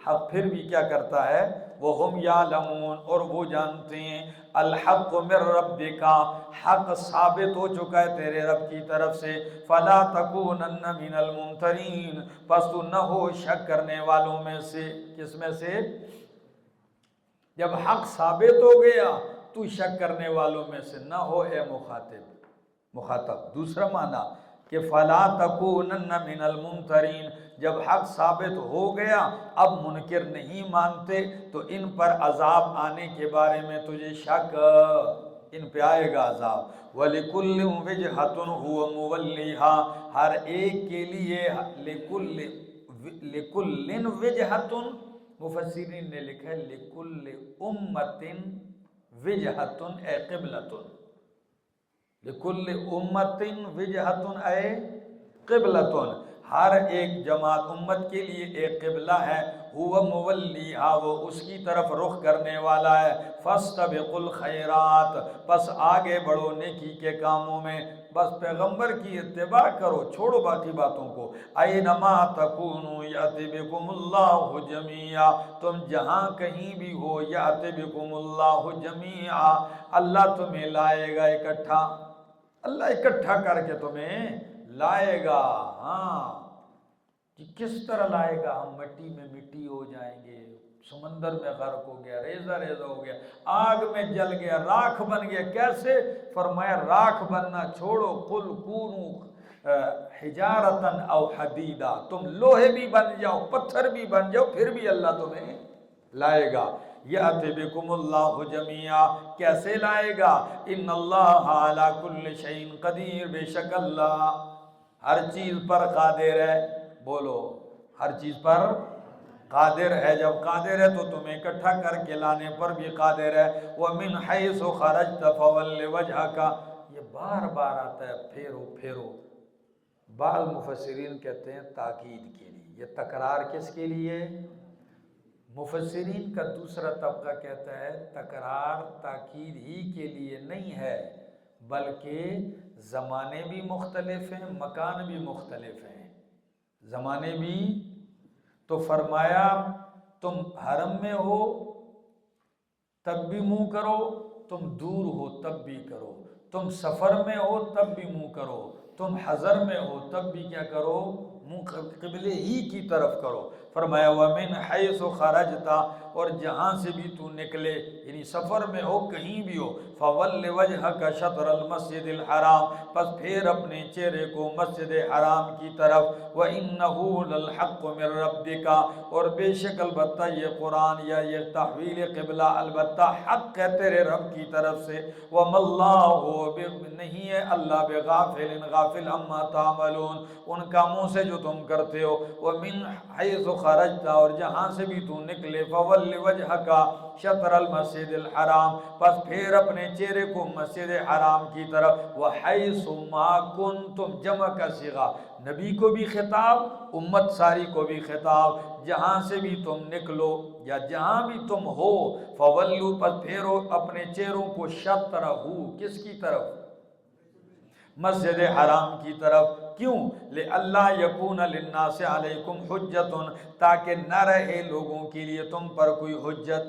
Speaker 1: حق، پھر بھی کیا کرتا ہے؟ وَهُمْ يَعْلَمُونَ، اور وہ جانتے ہیں، الحق من ربک، حق ثابت ہو چکا ہے تیرے رب کی طرف سے، فلا تکونن من الممترین، پس تو نہ ہو شک کرنے والوں میں سے۔ کس میں سے؟ جب حق ثابت ہو گیا تو شک کرنے والوں میں سے نہ ہو اے مخاطب۔ دوسرا معنی کہ فلا تکونن من الممترین، جب حق ثابت ہو گیا اب منکر نہیں مانتے تو ان پر عذاب آنے کے بارے میں تجھے شک، ان پہ آئے گا عذاب۔ وَلِكُلٍّ وِجْهَةٌ هُوَ مُوَلِّيهَا، ہر ایک کے لیے، لِكُلٍّ وِجْهَةٌ، مفسرین نے لکھا ہے لِكُلِّ أُمَّةٍ وِجْهَةٌ اے قبلۃ، لِكُلِّ أُمَّةٍ وِجْهَةٌ اے قبلۃ، ہر ایک جماعت امت کے لیے ایک قبلہ ہے، هُوَ مُوَلِّيهَا، وہ اس کی طرف رخ کرنے والا ہے، فَاسْتَبِقُوا الْخَيْرَاتِ، پس آگے بڑھو نیکی کے کاموں میں، بس پیغمبر کی اتباع کرو، چھوڑو باقی باتوں کو۔ اَيْنَمَا تَكُونُوا يَأْتِ بِكُمُ اللَّهُ جَمِيعًا، تم جہاں کہیں بھی ہو، يَأْتِ بِكُمُ اللَّهُ جَمِيعًا، اللہ تمہیں لائے گا اکٹھا، اللہ اکٹھا کر کے تمہیں لائے گا۔ ہاں، کہ کس طرح لائے گا؟ ہم مٹی میں مٹی ہو جائیں گے، سمندر میں غرق ہو گیا، ریزہ ہو گیا، آگ میں جل گیا، راکھ بن گیا، کیسے؟ فرمایا راکھ بننا چھوڑو، قل کونوا حجارۃ او حدیدا، تم لوہے بھی بن جاؤ، پتھر بھی بن جاؤ، پھر بھی اللہ تمہیں لائے گا۔ یأتی بکم اللہ جمیعا، کیسے لائے گا؟ ان اللہ علی کل شیء قدیر، بے شک اللہ ہر چیز پر قادر ہے، بولو ہر چیز پر قادر ہے، جب قادر ہے تو تمہیں اکٹھا کر کے لانے پر بھی قادر ہے۔ وَمِنْ حَيْثُ خَرَجْتَ فَوَلِّ وَجْهَكَ، یہ بار بار آتا ہے پھیرو پھیرو، بعض مفسرین کہتے ہیں تاکید کے لیے، یہ تکرار کس کے لیے؟ مفسرین کا دوسرا طبقہ کہتا ہے تکرار تاکید ہی کے لیے نہیں ہے، بلکہ زمانے بھی مختلف ہیں، مکان بھی مختلف ہیں، زمانے بھی، تو فرمایا تم حرم میں ہو تب بھی منہ کرو، تم دور ہو تب بھی کرو، تم سفر میں ہو تب بھی منہ کرو، تم حضر میں ہو تب بھی کیا کرو، منہ قبلے ہی کی طرف کرو۔ فرمایا وَمِنْ حَيْثُ خَرَجْتَ، اور جہاں سے بھی تو نکلے، یعنی سفر میں ہو کہیں بھی ہو، فَوَلِّ وَجْهَكَ شَطْرَ الْمَسْجِدِ الْحَرَامِ، پس پھر اپنے چہرے کو مسجد حرام کی طرف، وَإِنَّهُ لَلْحَقُّ مِنْ رَبِّكَ، اور بے شک البتہ یہ قرآن یا یہ تحویل قبلہ البتہ حق ہے تیرے رب کی طرف سے، وَمَا اللَّهُ، نہیں ہے اللہ بغافل غافل عما تعملون، ان کاموں سے جو تم کرتے ہو۔ وَمِنْ حَيْثُ خَرَجْتَ، اور جہاں سے بھی تو نکلے، فَوَلِّ وَجْهَكَ شَطْرَ الْمَسْجِدِ الْحَرَامِ، پس پھر اپنے چہرے کو مسجد حرام کی طرف، وَحَيْثُ مَا كُنْتُمْ، جمع کا صیغہ، نبی کو بھی خطاب، امت ساری کو بھی خطاب، جہاں سے بھی تم نکلو یا جہاں بھی تم ہو، فَوَلُّوا، پس پھیرو اپنے چہروں کو، شطرہ، کس کی طرف، مسجد حرام کی طرف، کیوں؟ لِأَلَّا يَكُونَ لِلنَّاسِ عَلَيْكُمْ حُجَّةٌ، تاکہ نہ رہے لوگوں کے لیے تم پر کوئی حجت،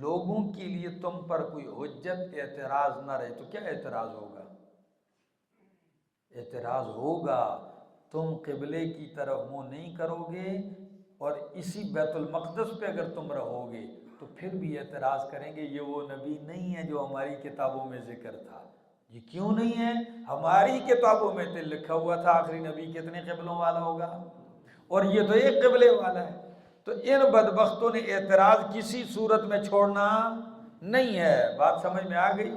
Speaker 1: لوگوں کے لیے تم پر کوئی حجت، اعتراض نہ رہے۔ تو کیا اعتراض ہوگا؟ اعتراض ہوگا تم قبلے کی طرف منہ نہیں کرو گے، اور اسی بیت المقدس پہ اگر تم رہو گے تو پھر بھی اعتراض کریں گے یہ وہ نبی نہیں ہے جو ہماری کتابوں میں ذکر تھا۔ یہ کیوں نہیں ہے؟ ہماری کتابوں میں تو لکھا ہوا تھا آخری نبی کتنے قبلوں والا ہوگا، اور یہ تو ایک قبلے والا ہے۔ تو ان بدبختوں نے اعتراض کسی صورت میں چھوڑنا نہیں ہے۔ بات سمجھ میں آ گئی؟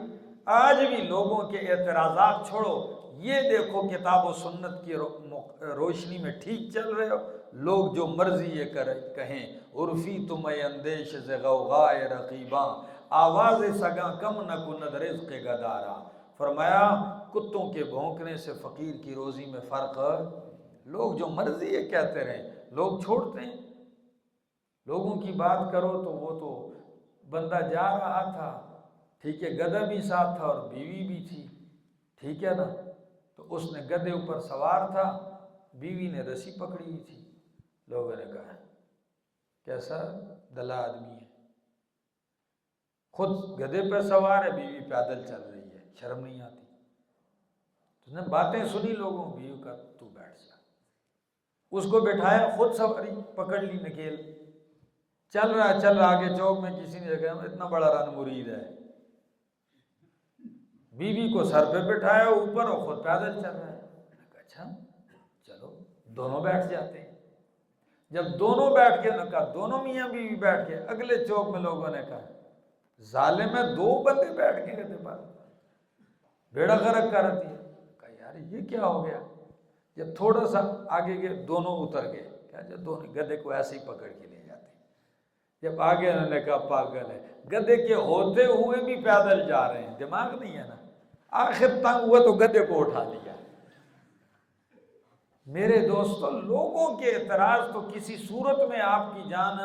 Speaker 1: آج بھی لوگوں کے اعتراضات چھوڑو، یہ دیکھو کتاب و سنت کی روشنی میں ٹھیک چل رہے ہو، لوگ جو مرضی یہ کہیں، عرفی تمہیں اندیش ز غوغائے رقیباں، آواز سگاں کم نہ کند رزق گدارا۔ فرمایا کتوں کے بھونکنے سے فقیر کی روزی میں فرق، لوگ جو مرضی یہ کہتے رہیں، لوگ چھوڑتے ہیں۔ لوگوں کی بات کرو تو وہ تو بندہ جا رہا تھا، ٹھیک ہے، گدھا بھی ساتھ تھا اور بیوی بھی تھی، ٹھیک ہے نا، تو اس نے گدھے اوپر سوار تھا، بیوی نے رسی پکڑی ہوئی تھی، لوگوں نے کہا کیسا دلہ آدمی ہے، خود گدھے پہ سوار ہے، بیوی پیدل چل رہی ہے، شرم نہیں آتی؟ تو نے باتیں سنی لوگوں، بیوی کا تو بیٹھ جا، اس کو بٹھایا، خود سواری پکڑ لی نکیل، چل رہا آگے چوک میں کسی نے کہا اتنا بڑا رن مرید ہے، بیوی کو سر پہ بٹھایا اوپر اور خود پیدل چل رہا ہے۔ اچھا چلو دونوں بیٹھ جاتے ہیں۔ جب دونوں بیٹھ کے کہا، دونوں میاں بیوی بیٹھ کے، اگلے چوک میں لوگوں نے کہا ظالم ہے، دو بندے بیٹھ کے گدھے پر، بیڑا غرق کر دیا۔ کہا یار یہ کیا ہو گیا؟ جب تھوڑا سا آگے گئے دونوں اتر گئے، کہا جب دونوں گدھے کو ایسے ہی پکڑ کے لے جاتے ہیں۔ جب آگے انہوں نے کہا پاگل ہے، گدھے کے ہوتے ہوئے بھی پیدل جا رہے ہیں، دماغ نہیں ہے نا؟ آخر تنگ ہوا تو گدھے کو اٹھا لیا۔ میرے دوستو، لوگوں کے اعتراض تو کسی صورت میں آپ کی جان،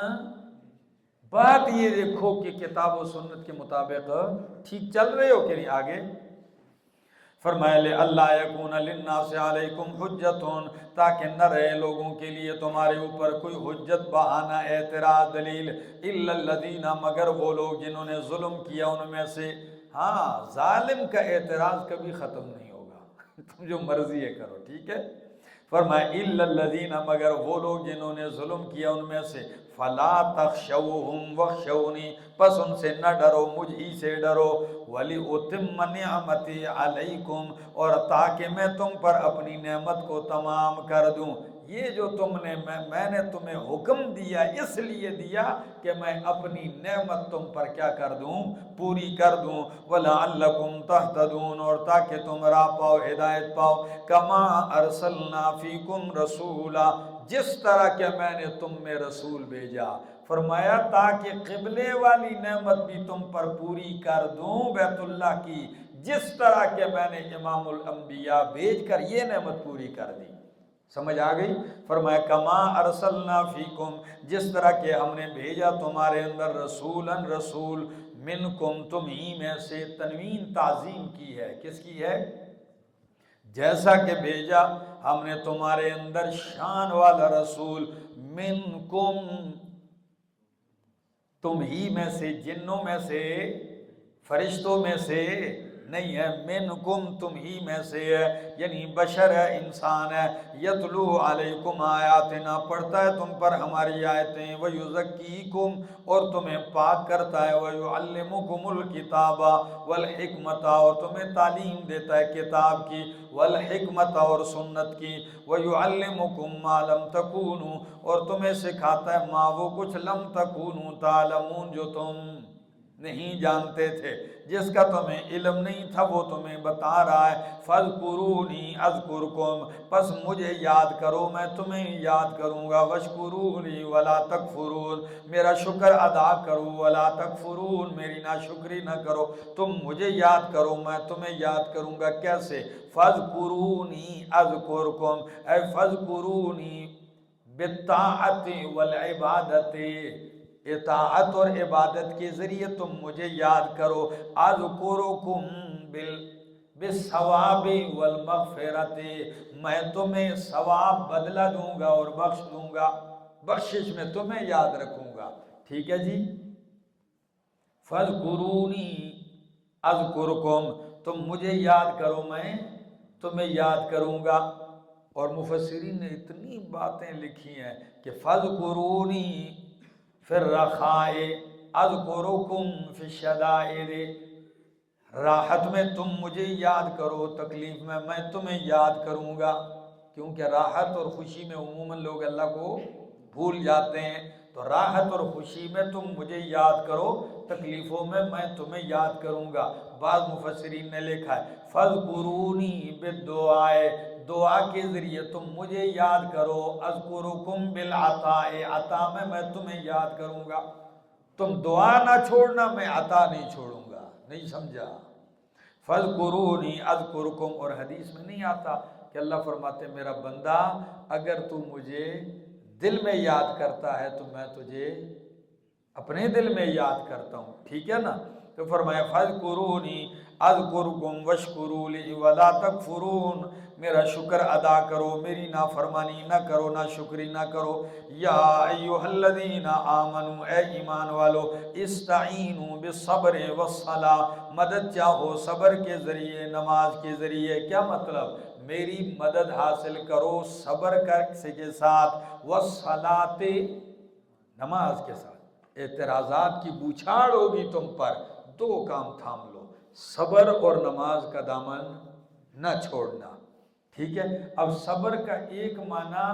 Speaker 1: بات یہ دیکھو کہ کتاب و سنت کے مطابق ٹھیک چل رہے ہو کہ نہیں۔ آگے فرمایا لے اللہ یکون للناس علیکم حجتون، تاکہ نہ رہے لوگوں کے لیے تمہارے اوپر کوئی حجت، بہانہ، اعتراض، دلیل، الا الذین، مگر وہ لوگ جنہوں نے ظلم کیا ان میں سے۔ ہاں، ظالم کا اعتراض کبھی ختم نہیں ہوگا، تم جو مرضی ہے کرو، ٹھیک ہے۔ فرمایا الا الذین، مگر وہ لوگ جنہوں نے ظلم کیا ان میں سے، فلا تخشوہم واخشونی، پس ان سے نہ ڈرو، مجھ ہی سے ڈرو، وَلِأُتِمَّ نِعْمَتِي عَلَيْكُمْ، اور تاکہ میں تم پر اپنی نعمت کو تمام کر دوں۔ یہ جو تم نے میں نے تمہیں حکم دیا اس لیے دیا کہ میں اپنی نعمت تم پر کیا کر دوں، پوری کر دوں، وَلَعَلَّكُمْ تَهْتَدُونَ، اور تاکہ تم راہ پاؤ، ہدایت پاؤ، كَمَا أَرْسَلْنَا فِيكُمْ رَسُولًا، جس طرح کہ میں نے تم میں رسول بھیجا۔ فرمایا تاکہ قبلے والی نعمت بھی تم پر پوری کر دوں بیت اللہ کی، جس طرح کہ میں نے امام الانبیاء بھیج کر یہ نعمت پوری کر دی۔ سمجھ آ گئی؟ فرمایا کما ارسلنا فیکم، جس طرح کہ ہم نے بھیجا تمہارے اندر رسولاً، رسول، منکم، تم ہی میں سے، تنوین تعظیم کی ہے، کس کی ہے؟ جیسا کہ بھیجا ہم نے تمہارے اندر شان والا رسول، منکم، تم ہی میں سے، جنوں میں سے، فرشتوں میں سے نہیں ہے، منکم تم ہی میں سے ہے، یعنی بشر ہے، انسان ہے، یتلو علیکم آیاتنا پڑھتا ہے تم پر ہماری آیتیں، ویزکیکم اور تمہیں پاک کرتا ہے، ویعلمکم الکتاب والحکمت اور تمہیں تعلیم دیتا ہے کتاب کی، والحکمت اور سنت کی، ویعلمکم ما لم تکونوا اور تمہیں سکھاتا ہے ما وہ کچھ لم تکونوا تعلمون جو تم نہیں جانتے تھے، جس کا تمہیں علم نہیں تھا وہ تمہیں بتا رہا ہے۔ فاذکرونی اذکرکم پس مجھے یاد کرو میں تمہیں یاد کروں گا، واشکرونی ولا تکفرون میرا شکر ادا کرو، ولا تکفرون میری ناشکری نہ کرو، تم مجھے یاد کرو میں تمہیں یاد کروں گا۔ کیسے؟ فاذکرونی اذکرکم اے فاذکرونی بالطاعت والعبادت، اطاعت اور عبادت کے ذریعے تم مجھے یاد کرو، اذکرکم بالثواب والمغفرت میں تمہیں ثواب بدلہ دوں گا اور بخش دوں گا، بخشش میں تمہیں یاد رکھوں گا، ٹھیک ہے جی۔ فاذکرونی اذکرکم تم مجھے یاد کرو میں تمہیں یاد کروں گا۔ اور مفسرین نے اتنی باتیں لکھی ہیں کہ فاذکرونی فی الرخاء اذکرکم فی الشدائد، راحت میں تم مجھے یاد کرو، تکلیف میں میں تمہیں یاد کروں گا، کیونکہ راحت اور خوشی میں عموماً لوگ اللہ کو بھول جاتے ہیں، تو راحت اور خوشی میں تم مجھے یاد کرو، تکلیفوں میں میں تمہیں یاد کروں گا۔ بعض مفسرین نے لکھا ہے فاذکرونی بالدعاء دعا کے ذریعے تم مجھے یاد کرو، اذکرکم بالعطاء عطا میں تمہیں یاد کروں گا، تم دعا نہ چھوڑنا میں عطا نہیں چھوڑوں گا، نہیں سمجھا؟ فاذکرونی اذکرکم، اور حدیث میں نہیں آتا کہ اللہ فرماتے میرا بندہ اگر تو مجھے دل میں یاد کرتا ہے تو میں تجھے اپنے دل میں یاد کرتا ہوں، ٹھیک ہے نا؟ تو فرمایا فاذکرونی اذکرکم واشکروا لی ولا تکفرون میرا شکر ادا کرو، میری نافرمانی نہ کرو، ناشکری نہ کرو۔ یا ایھا الذین آمنوا اے ایمان والو، استعینوا بالصبر والصلاۃ مدد چاہو صبر کے ذریعے نماز کے ذریعے، کیا مطلب؟ میری مدد حاصل کرو صبر کے ساتھ، والصلاۃ نماز کے ساتھ۔ اعتراضات کی بوچھاڑ ہوگی تم پر، دو کام تھام لو، صبر اور نماز کا دامن نہ چھوڑنا، ٹھیک ہے؟ اب صبر کا ایک معنی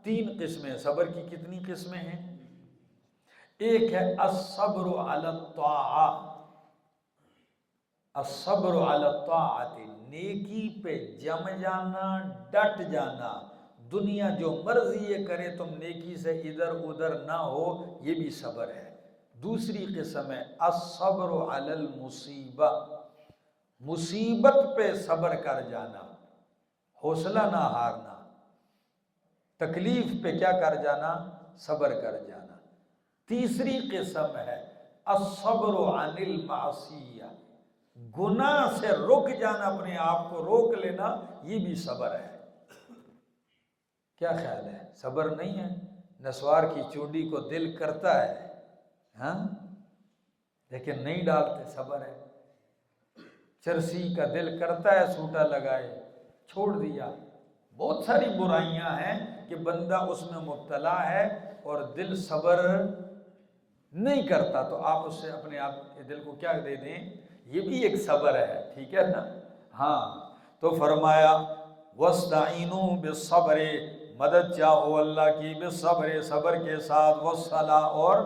Speaker 1: تین قسمیں، صبر کی کتنی قسمیں ہیں؟ ایک ہے الصبر علی الطاعہ، الصبر علی الطاعۃ نیکی پہ جم جانا، ڈٹ جانا، دنیا جو مرضی یہ کرے تم نیکی سے ادھر ادھر نہ ہو، یہ بھی صبر ہے۔ دوسری قسم ہے الصبر علی المصیبہ، مصیبت پہ صبر کر جانا، حوصلہ نہ ہارنا، تکلیف پہ کیا کر جانا؟ صبر کر جانا۔ تیسری قسم ہے الصبر عن المعصیہ، گناہ سے رک جانا، اپنے آپ کو روک لینا، یہ بھی صبر ہے۔ کیا خیال ہے؟ صبر نہیں ہے؟ نسوار کی چونڈی کو دل کرتا ہے ہاں لیکن نہیں ڈالتے، صبر ہے۔ چرسی کا دل کرتا ہے سوٹا لگائے، چھوڑ دیا۔ بہت ساری برائیاں ہیں کہ بندہ اس میں مبتلا ہے اور دل صبر نہیں کرتا، تو آپ اس سے اپنے آپ کے دل کو کیا دے دیں؟ یہ بھی ایک صبر ہے، ٹھیک ہے نا؟ ہاں تو فرمایا وَاسْتَعِینُوا بِالصَّبْرِ مدد چاہو اللہ کی، بالصبر صبر کے ساتھ، والصلاۃ اور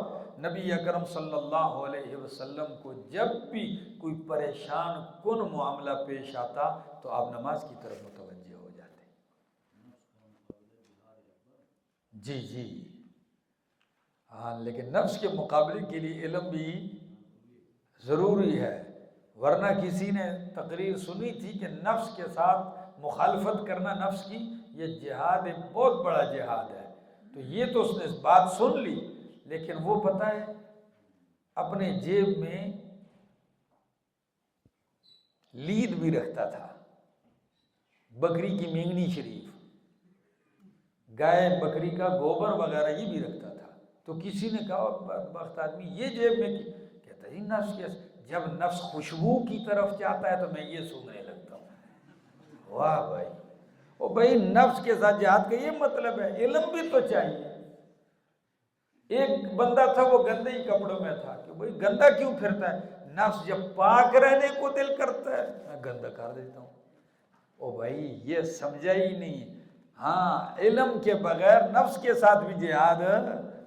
Speaker 1: نبی اکرم صلی اللہ علیہ وسلم کو جب بھی کوئی پریشان کن معاملہ پیش آتا تو آپ نماز کی طرف متوجہ ہو جاتے۔ جی جی ہاں، لیکن نفس کے مقابلے کے لیے علم بھی ضروری ہے، ورنہ کسی نے تقریر سنی تھی کہ نفس کے ساتھ مخالفت کرنا نفس کی یہ جہاد ایک بہت بڑا جہاد ہے، تو یہ تو اس نے بات سن لی، لیکن وہ پتہ ہے اپنے جیب میں لید بھی رکھتا تھا، بکری کی مینگنی شریف، گائے بکری کا گوبر وغیرہ یہ بھی رکھتا تھا، تو کسی نے کہا بدبخت آدمی یہ جیب میں کہتا ہے نفس کے، جب نفس خوشبو کی طرف جاتا ہے تو میں یہ سونگنے لگتا ہوں۔ واہ بھائی، او بھائی نفس کے ساتھ جہاد کا یہ مطلب ہے، علم بھی تو چاہیے۔ ایک بندہ تھا وہ گندے ہی کپڑوں میں تھا کہ بھائی گندا کیوں پھرتا ہے؟ نفس جب پاک رہنے کو دل کرتا ہے میں گندا کر دیتا ہوں۔ او بھائی یہ سمجھا ہی نہیں۔ ہاں علم کے بغیر نفس کے ساتھ بھی جہاد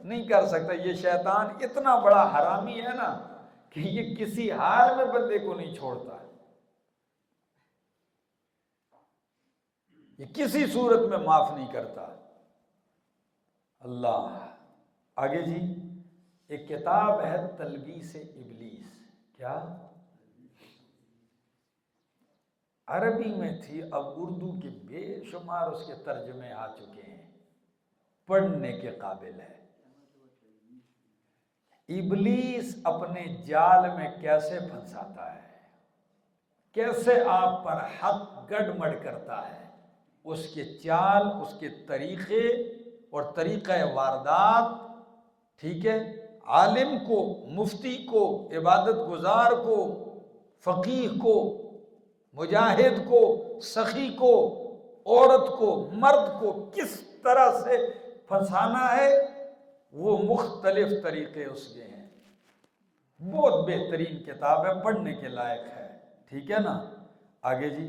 Speaker 1: نہیں کر سکتا۔ یہ شیطان اتنا بڑا حرامی ہے نا کہ یہ کسی حال میں بندے کو نہیں چھوڑتا، یہ کسی صورت میں معاف نہیں کرتا۔ اللہ آگے جی، ایک کتاب ہے تلبیس ابلیس، کیا عربی میں تھی، اب اردو کے بے شمار اس کے ترجمے آ چکے ہیں، پڑھنے کے قابل ہے۔ ابلیس اپنے جال میں کیسے پھنساتا ہے، کیسے آپ پر حق گڑمڑ کرتا ہے، اس کے چال، اس کے طریقے اور طریقہ واردات، ٹھیک ہے، عالم کو، مفتی کو، عبادت گزار کو، فقیہ کو، مجاہد کو، سخی کو، عورت کو، مرد کو کس طرح سے پھنسانا ہے، وہ مختلف طریقے اس کے ہیں۔ بہت بہترین کتاب ہے، پڑھنے کے لائق ہے، ٹھیک ہے نا۔ آگے جی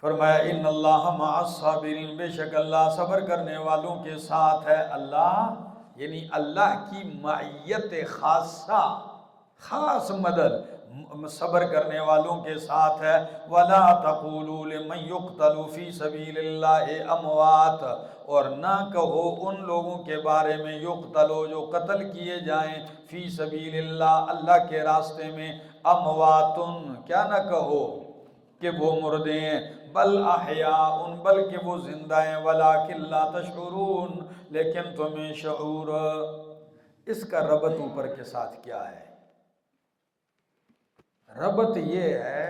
Speaker 1: فرمایا ان اللہ مع الصابرین، بے شک اللہ صبر کرنے والوں کے ساتھ ہے۔ اللہ یعنی اللہ کی معیت خاصہ، خاص مدد صبر کرنے والوں کے ساتھ ہے۔ وَلَا تَقُولُوا لِمَنْ يُقْتَلُ فِي سَبِيلِ اللَّهِ أَمْوَاتٌ، اور نہ کہو ان لوگوں کے بارے میں یقتلو جو قتل کیے جائیں، فی سبیل اللہ اللہ کے راستے میں، امواتن کیا نہ کہو کہ وہ مردے ہیں، بل احیاء بلکہ وہ زندہ ہیں، ولیکن لا تشعرون لیکن تمہیں شعور۔ اس کا ربط اوپر کے ساتھ کیا ہے؟ ربط یہ ہے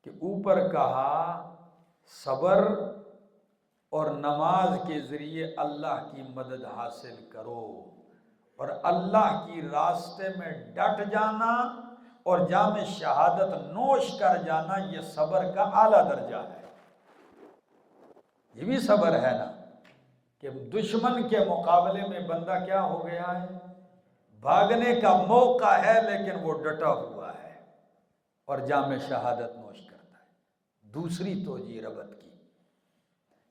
Speaker 1: کہ اوپر کہا صبر اور نماز کے ذریعے اللہ کی مدد حاصل کرو، اور اللہ کی راستے میں ڈٹ جانا اور جام شہادت نوش کر جانا، یہ صبر کا اعلیٰ درجہ ہے۔ یہ بھی صبر ہے نا کہ دشمن کے مقابلے میں بندہ کیا ہو گیا ہے، بھاگنے کا موقع ہے لیکن وہ ڈٹا ہوا ہے اور جام شہادت نوش کرتا ہے۔ دوسری توجیہ ربط کی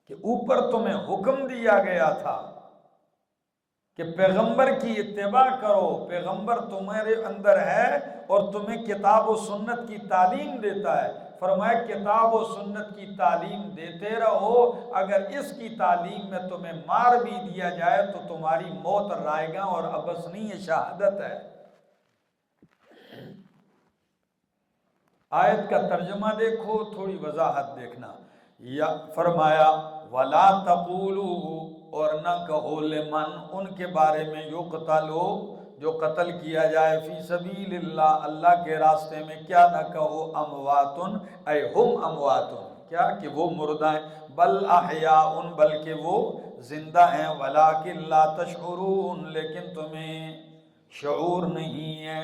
Speaker 1: کہ اوپر تمہیں حکم دیا گیا تھا کہ پیغمبر کی اتباع کرو، پیغمبر تمہارے اندر ہے اور تمہیں کتاب و سنت کی تعلیم دیتا ہے۔ فرمایا کتاب و سنت کی تعلیم دیتے رہو، اگر اس کی تعلیم میں تمہیں مار بھی دیا جائے تو تمہاری موت رائے گا اور ابس نہیں، یہ شہادت ہے۔ آیت کا ترجمہ دیکھو، تھوڑی وضاحت دیکھنا۔ یا فرمایا وَلَا تَقُولُوا، اور نہ کہو لمن ان کے بارے میں یقتلو جو قتل کیا جائے، فی سبیل اللہ اللہ کے راستے میں، کیا نہ کہو امواتن اے ہم امواتن، کیا کہ وہ مردہ ہیں، بل احیاء بلکہ وہ زندہ ہیں، ولیکن لا تشعرون لیکن تمہیں شعور نہیں ہے۔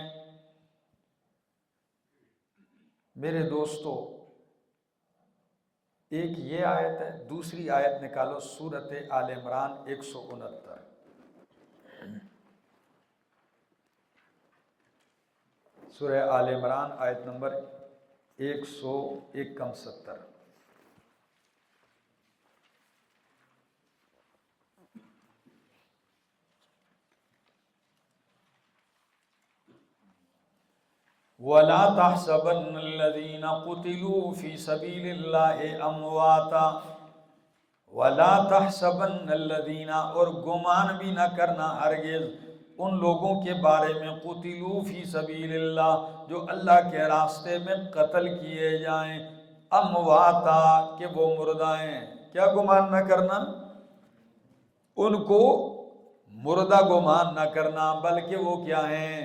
Speaker 1: میرے دوستو ایک یہ آیت ہے، دوسری آیت نکالو سورۃ آل عمران 169، سورہ آل عمران آیت نمبر 169۔ وَلَا تَحْسَبَنَّ الَّذِينَ قُتِلُوا فِي سَبِيلِ اللَّهِ أَمْوَاتًا، وَلَا تَحْسَبَنَّ الَّذِينَ، اور گمان بھی نہ کرنا ہرگز ان لوگوں کے بارے میں، قُتِلُوا فِي سَبِيلِ اللَّهِ جو اللہ کے راستے میں قتل کیے جائیں، امواتا کہ وہ مردہ ہیں۔ کیا گمان نہ کرنا؟ ان کو مردہ گمان نہ کرنا، بلکہ وہ کیا ہیں،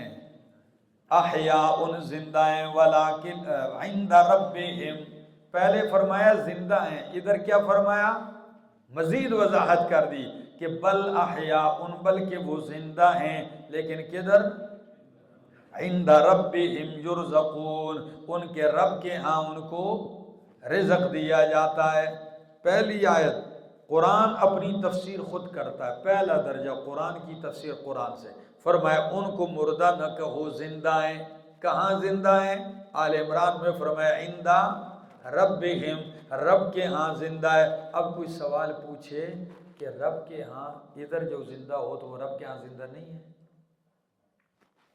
Speaker 1: احیاء زندہ ہیں، ولیکن عند ربہم، پہلے فرمایا زندہ ہیں، ادھر کیا فرمایا، مزید وضاحت کر دی کہ بل احیاء، بلکہ وہ زندہ ہیں، لیکن کدھر؟ عند ربہم یرزقون، ان کے رب کے ہاں ان کو رزق دیا جاتا ہے۔ پہلی آیت قرآن اپنی تفسیر خود کرتا ہے، پہلا درجہ قرآن کی تفسیر قرآن سے۔ فرمایا ان کو مردہ نہ کہو، زندہ ہیں۔ کہاں زندہ ہیں؟ آل عمران میں فرمایا عند ربہم، رب کے ہاں زندہ ہے۔ اب کوئی سوال پوچھے کہ رب کے ہاں ادھر جو زندہ ہو تو وہ رب کے ہاں زندہ نہیں ہے؟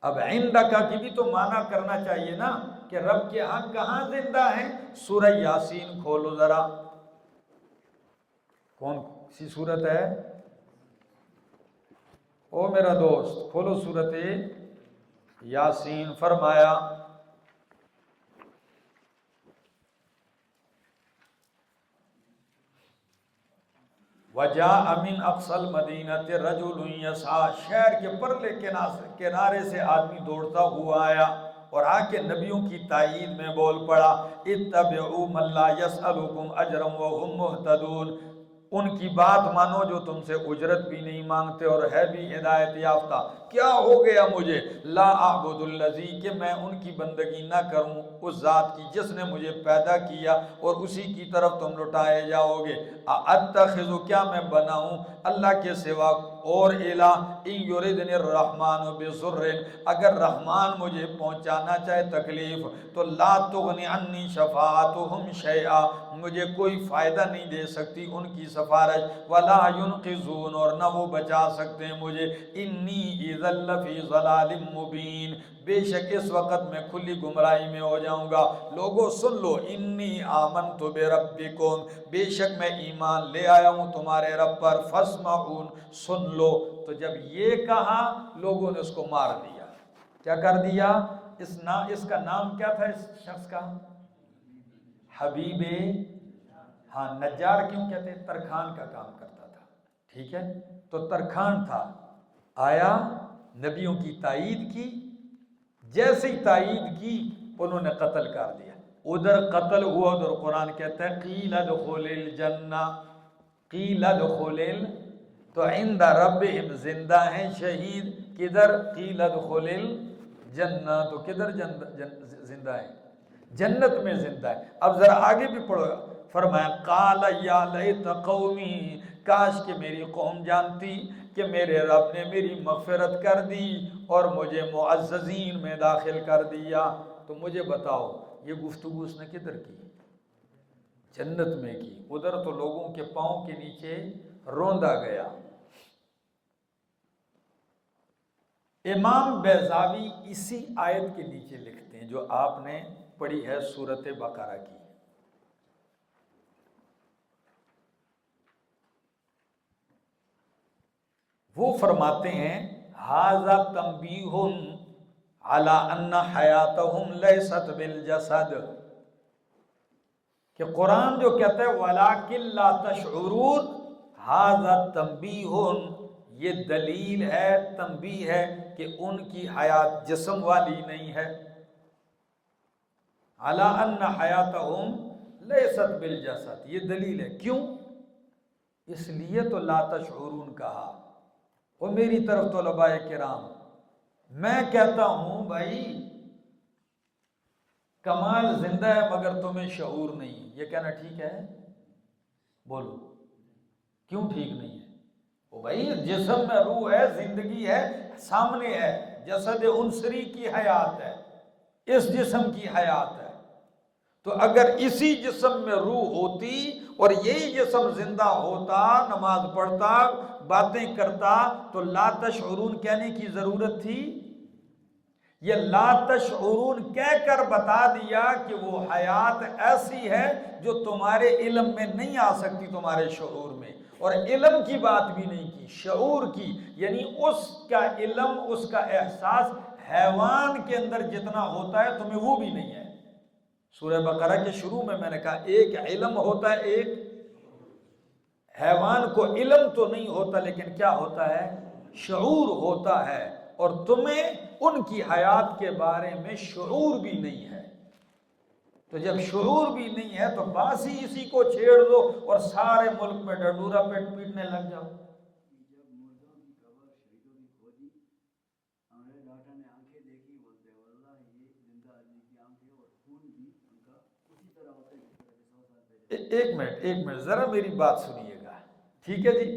Speaker 1: اب عند کا کی بھی تو معنی کرنا چاہیے نا کہ رب کے ہاں کہاں زندہ ہیں؟ سورہ یاسین کھولو ذرا، کون سی صورت ہے؟ او میرا دوست کھولو سورت یاسین۔ فرمایا وَجَاءَ مِنْ أَقْصَى الْمَدِينَةِ رَجُلٌ يَسْعَىٰ، شہر کے پرلے کنارے سے آدمی دوڑتا ہوا آیا اور آ کے نبیوں کی تائید میں بول پڑا اتبعوا من لا يسألكم اجرا وهم مهتدون، ان کی بات مانو جو تم سے اجرت بھی نہیں مانگتے اور ہے بھی ہدایت یافتہ۔ کیا ہو گیا مجھے؟ لا اعبد الذی، کہ میں ان کی بندگی نہ کروں اس ذات کی جس نے مجھے پیدا کیا اور اسی کی طرف تم لوٹائے جاؤ گے۔ اتخذ، کیا میں بناؤں اللہ کے سوا اور الہ، ان یردنی الرحمن بضر، اگر رحمان مجھے پہنچانا چاہے تکلیف تو لا تغنی عنی شفاعتہم شیئا، مجھے کوئی فائدہ نہیں دے سکتی ان کی سفارش، ولا ینقذون، اور نہ وہ بچا سکتے ہیں مجھے، انی اذا لفی ضلال مبین، بے شک اس وقت میں کھلی گمراہی میں ہو جاؤں گا۔ لوگوں سن لو، انی آمنت بربکم، بے شک میں ایمان لے آیا ہوں تمہارے رب پر، فاسمعون، سن لو۔ تو جب یہ کہا لوگوں نے اس کو مار دیا۔ کیا کر دیا؟ اس کا نام کیا تھا اس شخص کا؟ حبیب، ہاں نجار کیوں کہتے ہیں؟ ترکھان کا کام کرتا تھا، ٹھیک ہے؟ تو ترکھان تھا، آیا نبیوں کی تائید کی، جیسے ہی تائید کی انہوں نے قتل کر دیا۔ ادھر قتل ہوا، ادھر قرآن کہتا ہے قیل ادخل الجنہ، قیل ادخل تو عند ربہم زندہ ہیں شہید، کدھر؟ قیل ادخل الجنہ، تو کدھر زندہ ہیں؟ جنت میں زندہ ہے۔ اب ذرا آگے بھی پڑھو، فرمایا قال یا لیت قومی، کاش کہ میری قوم جانتی کہ میرے رب نے میری مغفرت کر دی اور مجھے معززین میں داخل کر دیا۔ تو مجھے بتاؤ یہ گفتگو اس نے کدھر کی؟ جنت میں کی۔ ادھر تو لوگوں کے پاؤں کے نیچے روندا گیا۔ امام بیضاوی اسی آیت کے نیچے لکھتے ہیں جو آپ نے پڑھی ہے سورۃ بقرہ کی، وہ فرماتے ہیں ھذا تنبیہ علی ان حیاتہم لیست بالجسد، کہ قرآن جو کہتا ہے وَلَٰكِن لَا تَشْعُرُونَ، ھذا تنبیہ، یہ دلیل ہے، تنبیہ ہے کہ ان کی حیات جسم والی نہیں ہے۔ علی ان حیاتہم لیست بالجسد، یہ دلیل ہے۔ کیوں؟ اس لیے تو لا تشعرون کہا۔ اور میری طرف طلباء کرام، میں کہتا ہوں بھائی کمال زندہ ہے مگر تمہیں شعور نہیں، یہ کہنا ٹھیک ہے؟ بولو کیوں ٹھیک نہیں ہے؟ وہ بھائی جسم میں روح ہے، زندگی ہے، سامنے ہے، جسد انصری کی حیات ہے، اس جسم کی حیات ہے۔ تو اگر اسی جسم میں روح ہوتی اور یہی جسم زندہ ہوتا، نماز پڑھتا، باتیں کرتا، تو لا تشعرون کہنے کی ضرورت تھی؟ یہ لا تشعرون کہہ کر بتا دیا کہ وہ حیات ایسی ہے جو تمہارے علم میں نہیں آ سکتی، تمہارے شعور میں، اور علم کی بات بھی نہیں کی، شعور کی، یعنی اس کا علم، اس کا احساس حیوان کے اندر جتنا ہوتا ہے تمہیں وہ بھی نہیں ہے۔ سورہ بقرہ کے شروع میں نے کہا ایک علم ہوتا ہے، ایک حیوان کو علم تو نہیں ہوتا لیکن کیا ہوتا ہے؟ شعور ہوتا ہے، اور تمہیں ان کی حیات کے بارے میں شعور بھی نہیں ہے۔ تو جب شعور بھی نہیں ہے تو باس ہی اسی کو چھیڑ دو اور سارے ملک میں ڈنڈورا پیٹنے لگ جاؤ۔ ایک منٹ ذرا میری بات سنیے گا، ٹھیک ہے جی؟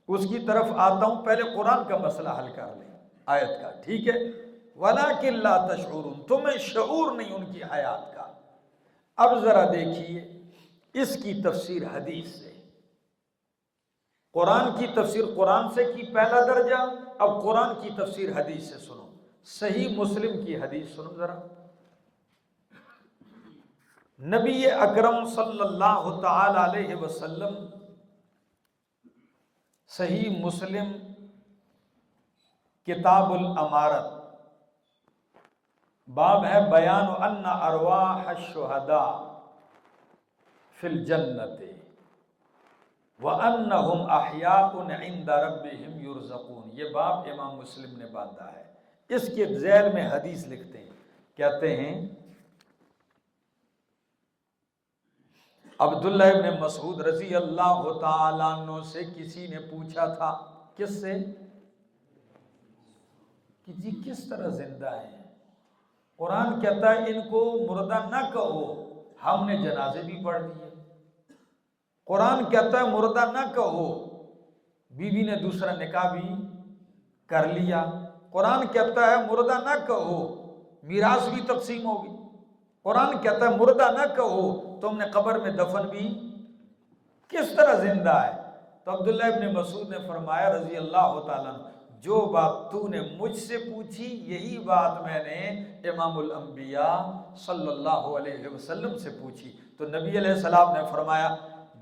Speaker 1: اس کی طرف آتا ہوں، پہلے قرآن کا مسئلہ حل کر لیں آیت کا، ٹھیک ہے؟ وَلَٰكِن لَا تَشْعُرُونَ، تمہیں شعور نہیں ان کی حیات کا۔ اب ذرا دیکھیے اس کی تفسیر حدیث سے، قرآن کی تفسیر قرآن سے کی پہلا درجہ، اب قرآن کی تفسیر حدیث سے سنو۔ صحیح مسلم کی حدیث سنو ذرا، نبی اکرم صلی اللہ تعالی علیہ وسلم، صحیح مسلم کتاب الامارت، باب ہے بیان ان ارواح الشہداء فی الجنت وانہم احیاء عند ربہم یرزقون، یہ باب امام مسلم نے باندھا ہے۔ اس کے ذیل میں حدیث لکھتے ہیں، کہتے ہیں عبداللہ ابن مسعود رضی اللہ تعالیٰ عنہ سے کسی نے پوچھا تھا، کس سے؟ کہ جی کس طرح زندہ ہیں؟ قرآن کہتا ہے ان کو مردہ نہ کہو، ہم نے جنازے بھی پڑھ دیے۔ قرآن کہتا ہے مردہ نہ کہو، بیوی نے دوسرا نکاح بھی کر لیا۔ قرآن کہتا ہے مردہ نہ کہو، میراث بھی تقسیم ہوگی۔ قرآن کہتا ہے مردہ نہ کہو، تم نے قبر میں دفن بھی، کس طرح زندہ ہے؟ تو عبداللہ ابن مسعود نے فرمایا رضی اللہ تعالیٰ عنہ، جو بات تو نے مجھ سے پوچھی یہی بات میں نے امام الانبیاء صلی اللہ علیہ وسلم سے پوچھی۔ تو نبی علیہ السلام نے فرمایا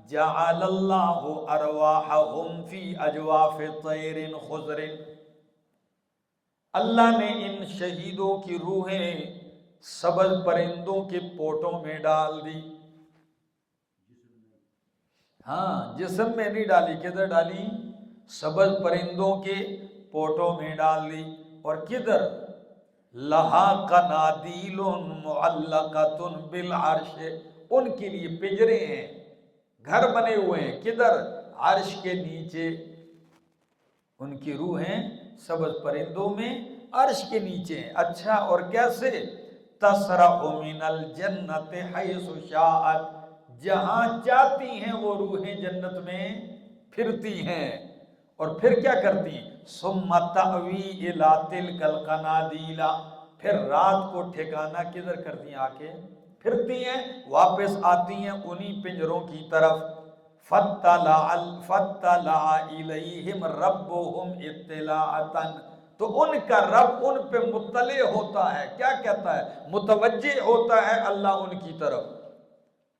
Speaker 1: جعل اللہ ارواحہم فی اجواف طیر خضر، اللہ نے ان شہیدوں کی روحیں سبز پرندوں کے پوٹوں میں ڈال دی۔ ہاں جسم میں نہیں ڈالی، کدھر ڈالی؟ سبز پرندوں کے پوٹوں میں ڈال دی۔ اور کدھر؟ لہا قنادیل معلقۃ بالعرش، ان کے لیے پنجرے ہیں، گھر بنے ہوئے ہیں، کدھر؟ عرش کے نیچے۔ ان کی روحیں سبز پرندوں میں عرش کے نیچے ہیں۔ اچھا اور کیسے؟ تسرع من الجنت حیث شاءت، جہاں چاہتی ہیں وہ روحیں جنت میں پھرتی ہیں، اور پھر کیا کرتی ہیں؟ ثم تأوی الی تلک القنادیل، پھر رات کو ٹھکانہ کدھر کرتی ہیں؟ آ کے پھرتی ہیں، واپس آتی ہیں انہی پنجروں کی طرف۔ فاطلع الیہم ربہم اطلاعۃ، تو ان کا رب ان پہ مطلع ہوتا ہے، کیا کہتا ہے؟ متوجہ ہوتا ہے اللہ ان کی طرف۔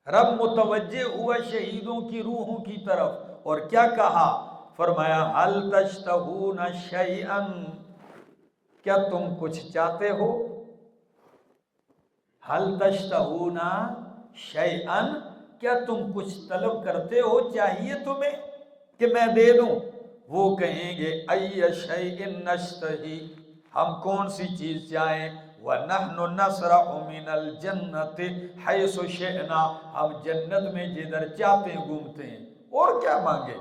Speaker 1: رب متوجہ ہوا شہیدوں کی روحوں کی طرف، اور کیا کہا؟ فرمایا هل تشتہون شیئا، کیا تم کچھ چاہتے ہو؟ هل تشتہون شیئا، کیا تم کچھ طلب کرتے ہو، چاہیے تمہیں کہ میں دے دوں؟ وہ کہیں گے ای شیء نشتہی، ہم کون سی چیز چاہیں؟ وَنَحْنُ نَسْرَعُ مِنَ الْجَنَّةِ حَيْثُ شِئْنَا، ہم جنت میں جدھر چاہتے ہیں گھومتے ہیں، اور کیا مانگے؟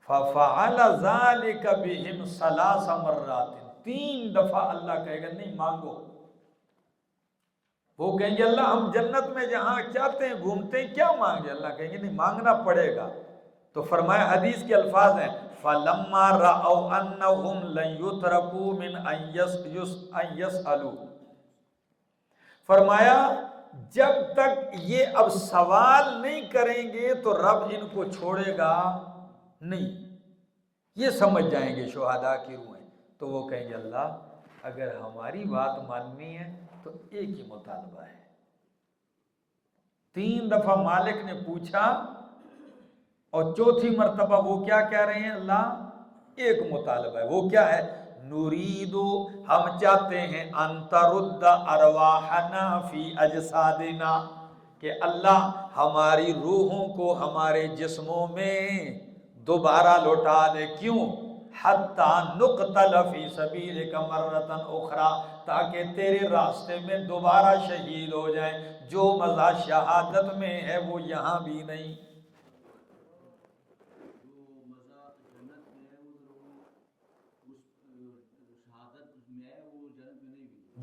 Speaker 1: فَفَعَلَ ذَلِكَ بِهِمْ 3 مرات، 3 دفعہ اللہ کہے گا نہیں مانگو۔ وہ کہیں گے اللہ ہم جنت میں جہاں چاہتے ہیں گھومتے ہیں، کیا مانگے؟ اللہ کہیں گے نہیں مانگنا پڑے گا۔ تو فرمایا حدیث کے الفاظ ہیں فَلَمَّا رَأَوْا أَنَّهُمْ لَن يُتْرَكُوا مِنْ أَن يَسْأَلُوا، فرمایا جب تک یہ اب سوال نہیں کریں گے تو رب ان کو چھوڑے گا نہیں، یہ سمجھ جائیں گے شہداء کی روحیں۔ تو وہ کہیں گے اللہ اگر ہماری بات ماننی ہے تو ایک ہی مطالبہ ہے۔ 3 دفعہ مالک نے پوچھا، اور 4تھی مرتبہ وہ کیا کہہ رہے ہیں؟ اللہ ایک مطالبہ ہے، وہ کیا ہے؟ نریدو، ہم چاہتے ہیں ان ترد ارواحنا فی اجسادنا، کہ اللہ ہماری روحوں کو ہمارے جسموں میں دوبارہ لوٹا دے۔ کیوں؟ حتی نقتل فی سبیلک مرۃ اخری، تاکہ تیرے راستے میں دوبارہ شہید ہو جائیں۔ جو مزہ شہادت میں ہے وہ یہاں بھی نہیں۔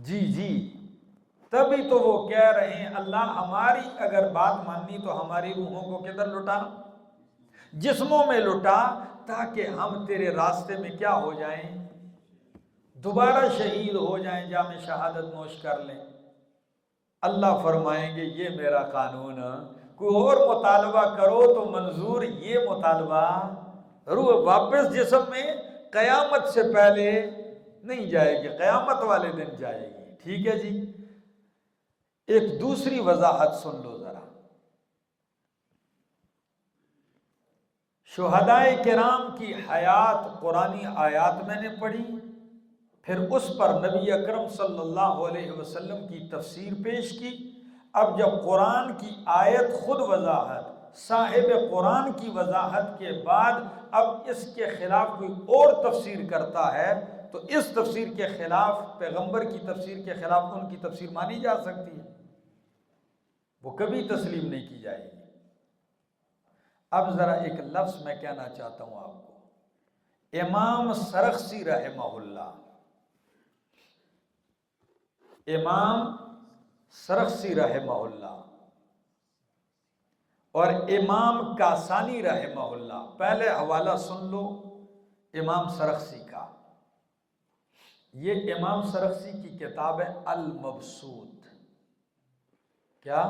Speaker 1: جی جی، تبھی تو وہ کہہ رہے ہیں اللہ ہماری اگر بات مانی تو ہماری روحوں کو کدھر لٹا؟ جسموں میں لٹا، تاکہ ہم تیرے راستے میں کیا ہو جائیں؟ دوبارہ شہید ہو جائیں، جام شہادت نوش کر لیں۔ اللہ فرمائیں گے یہ میرا قانون، کوئی اور مطالبہ کرو تو منظور، یہ مطالبہ روح واپس جسم میں قیامت سے پہلے نہیں جائے گی، قیامت والے دن جائے گی۔ ٹھیک ہے جی، ایک دوسری وضاحت سن لو ذرا۔ شہدائے کرام کی حیات قرآنی آیات میں نے پڑھی، پھر اس پر نبی اکرم صلی اللہ علیہ وسلم کی تفسیر پیش کی۔ اب جب قرآن کی آیت خود وضاحت، صاحب قرآن کی وضاحت کے بعد اب اس کے خلاف کوئی اور تفسیر کرتا ہے تو اس تفسیر کے خلاف، پیغمبر کی تفسیر کے خلاف ان کی تفسیر مانی جا سکتی ہے؟ وہ کبھی تسلیم نہیں کی جائے گی۔ اب ذرا ایک لفظ میں کہنا چاہتا ہوں آپ کو، امام سرخسی رحمہ اللہ، امام سرخسی رحمہ اللہ اور امام کاسانی رحمہ اللہ، پہلے حوالہ سن لو امام سرخسی کا۔ یہ امام سرخسی کی کتاب ہے المبسوط۔ کیا؟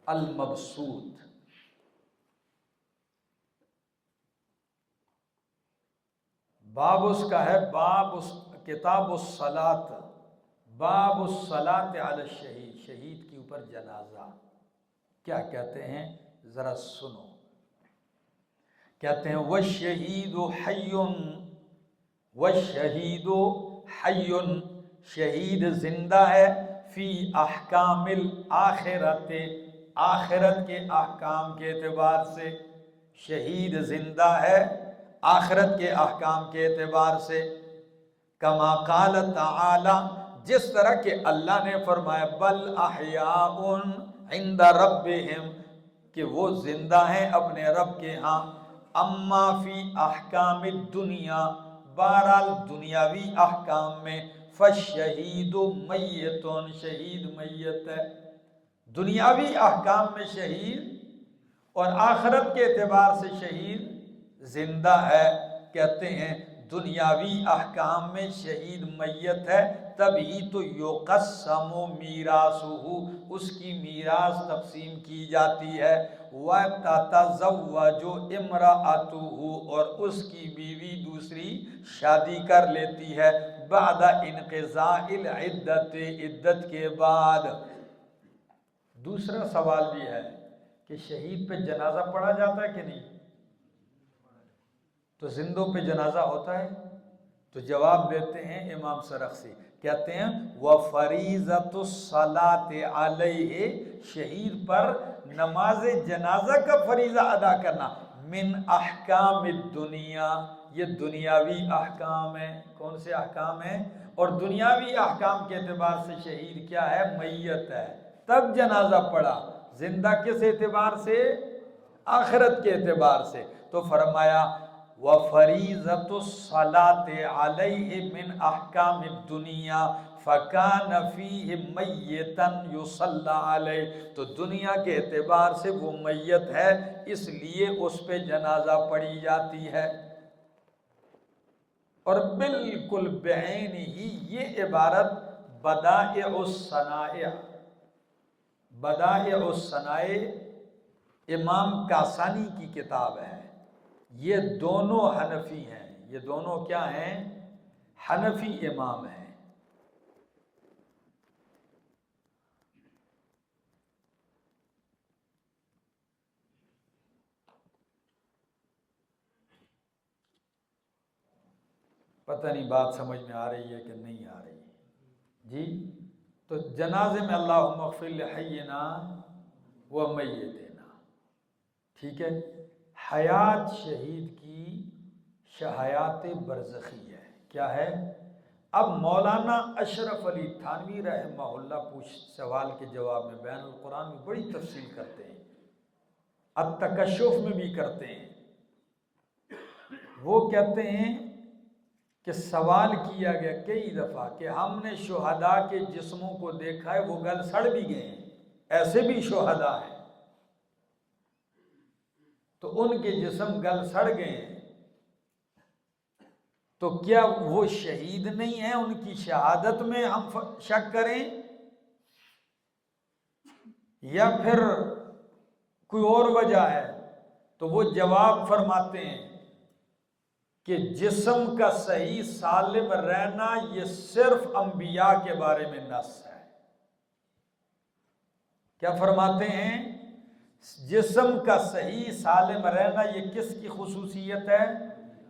Speaker 1: المبسوط۔ باب اس کا ہے، کتاب الصلاۃ، باب الصلاۃ علی الشہید، شہید کے اوپر جنازہ۔ کیا کہتے ہیں ذرا سنو، کہتے ہیں والشہید حی، والشہید حی، شہید زندہ ہے، فی احکام الآخرت، آخرت کے احکام کے اعتبار سے شہید زندہ ہے، آخرت کے احکام کے اعتبار سے۔ کما قال تعالی، جس طرح کہ اللہ نے فرمایا بل احیاء عند ربہم، کہ وہ زندہ ہیں اپنے رب کے ہاں۔ اما فی احکام الدنیا، بہرحال دنیاوی احکام میں، فالشہید میت، شہید میت ہے۔ دنیاوی احکام میں شہید اور آخرت کے اعتبار سے شہید زندہ ہے۔ کہتے ہیں دنیاوی احکام میں شہید میت ہے، تبھی تو یقسم میراثہ، اس کی میراث تقسیم کی جاتی ہے۔ وَتَتَزَوَّجُ امْرَأَتُهُ، اور اس کی بیوی دوسری شادی کر لیتی ہے، بعد انقضاء العدت، عدت کے بعد۔ دوسرا سوال بھی ہے کہ شہید پہ جنازہ پڑھا جاتا ہے کہ نہیں؟ تو زندوں پہ جنازہ ہوتا ہے؟ تو جواب دیتے ہیں امام سرخسی، کہتے ہیں وَفَرِيضَةُ الصَّلَاةِ عَلَيْهِ، شہید پر نماز جنازہ کا فریضہ ادا کرنا، من احکام الدنیا، یہ دنیاوی احکام ہیں۔ کون سے احکام ہیں؟ اور دنیاوی احکام کے اعتبار سے شہید کیا ہے؟ میت ہے، تب جنازہ پڑھا۔ زندہ کس اعتبار سے؟ آخرت کے اعتبار سے۔ تو فرمایا وَفَرِيضَةُ الصَّلَاةِ عَلَيْهِ مِنْ أَحْكَامِ الدُّنْيَا فَكَانَ فِيهِ مَيِّتًا يُصَلَّى عَلَيْهِ، تو دنیا کے اعتبار سے وہ میت ہے، اس لیے اس پہ جنازہ پڑھی جاتی ہے۔ اور بالکل بعین ہی یہ عبارت بدائع الصنائع، بدائع الصنائع امام کاسانی کی کتاب ہے۔ یہ دونوں حنفی ہیں، یہ دونوں کیا ہیں؟ حنفی امام ہیں۔ پتہ نہیں بات سمجھ میں آ رہی ہے کہ نہیں آ رہی جی؟ تو جنازے میں اللہم اغفر لحینا و میتنا، ٹھیک ہے؟ حیات شہید کی حیات برزخی ہے. کیا ہے؟ اب مولانا اشرف علی تھانوی رحمہ اللہ سوال کے جواب میں بیان القرآن میں بڑی تفصیل کرتے ہیں، التکشف میں بھی کرتے ہیں. وہ کہتے ہیں کہ سوال کیا گیا کئی دفعہ کہ ہم نے شہداء کے جسموں کو دیکھا ہے، وہ گل سڑ بھی گئے ہیں، ایسے بھی شہداء ہیں، تو ان کے جسم گل سڑ گئے ہیں، تو کیا وہ شہید نہیں ہیں؟ ان کی شہادت میں ہم شک کریں یا پھر کوئی اور وجہ ہے؟ تو وہ جواب فرماتے ہیں کہ جسم کا صحیح سالم رہنا یہ صرف انبیاء کے بارے میں نص ہے. کیا فرماتے ہیں؟ جسم کا صحیح سالم رہنا یہ کس کی خصوصیت ہے؟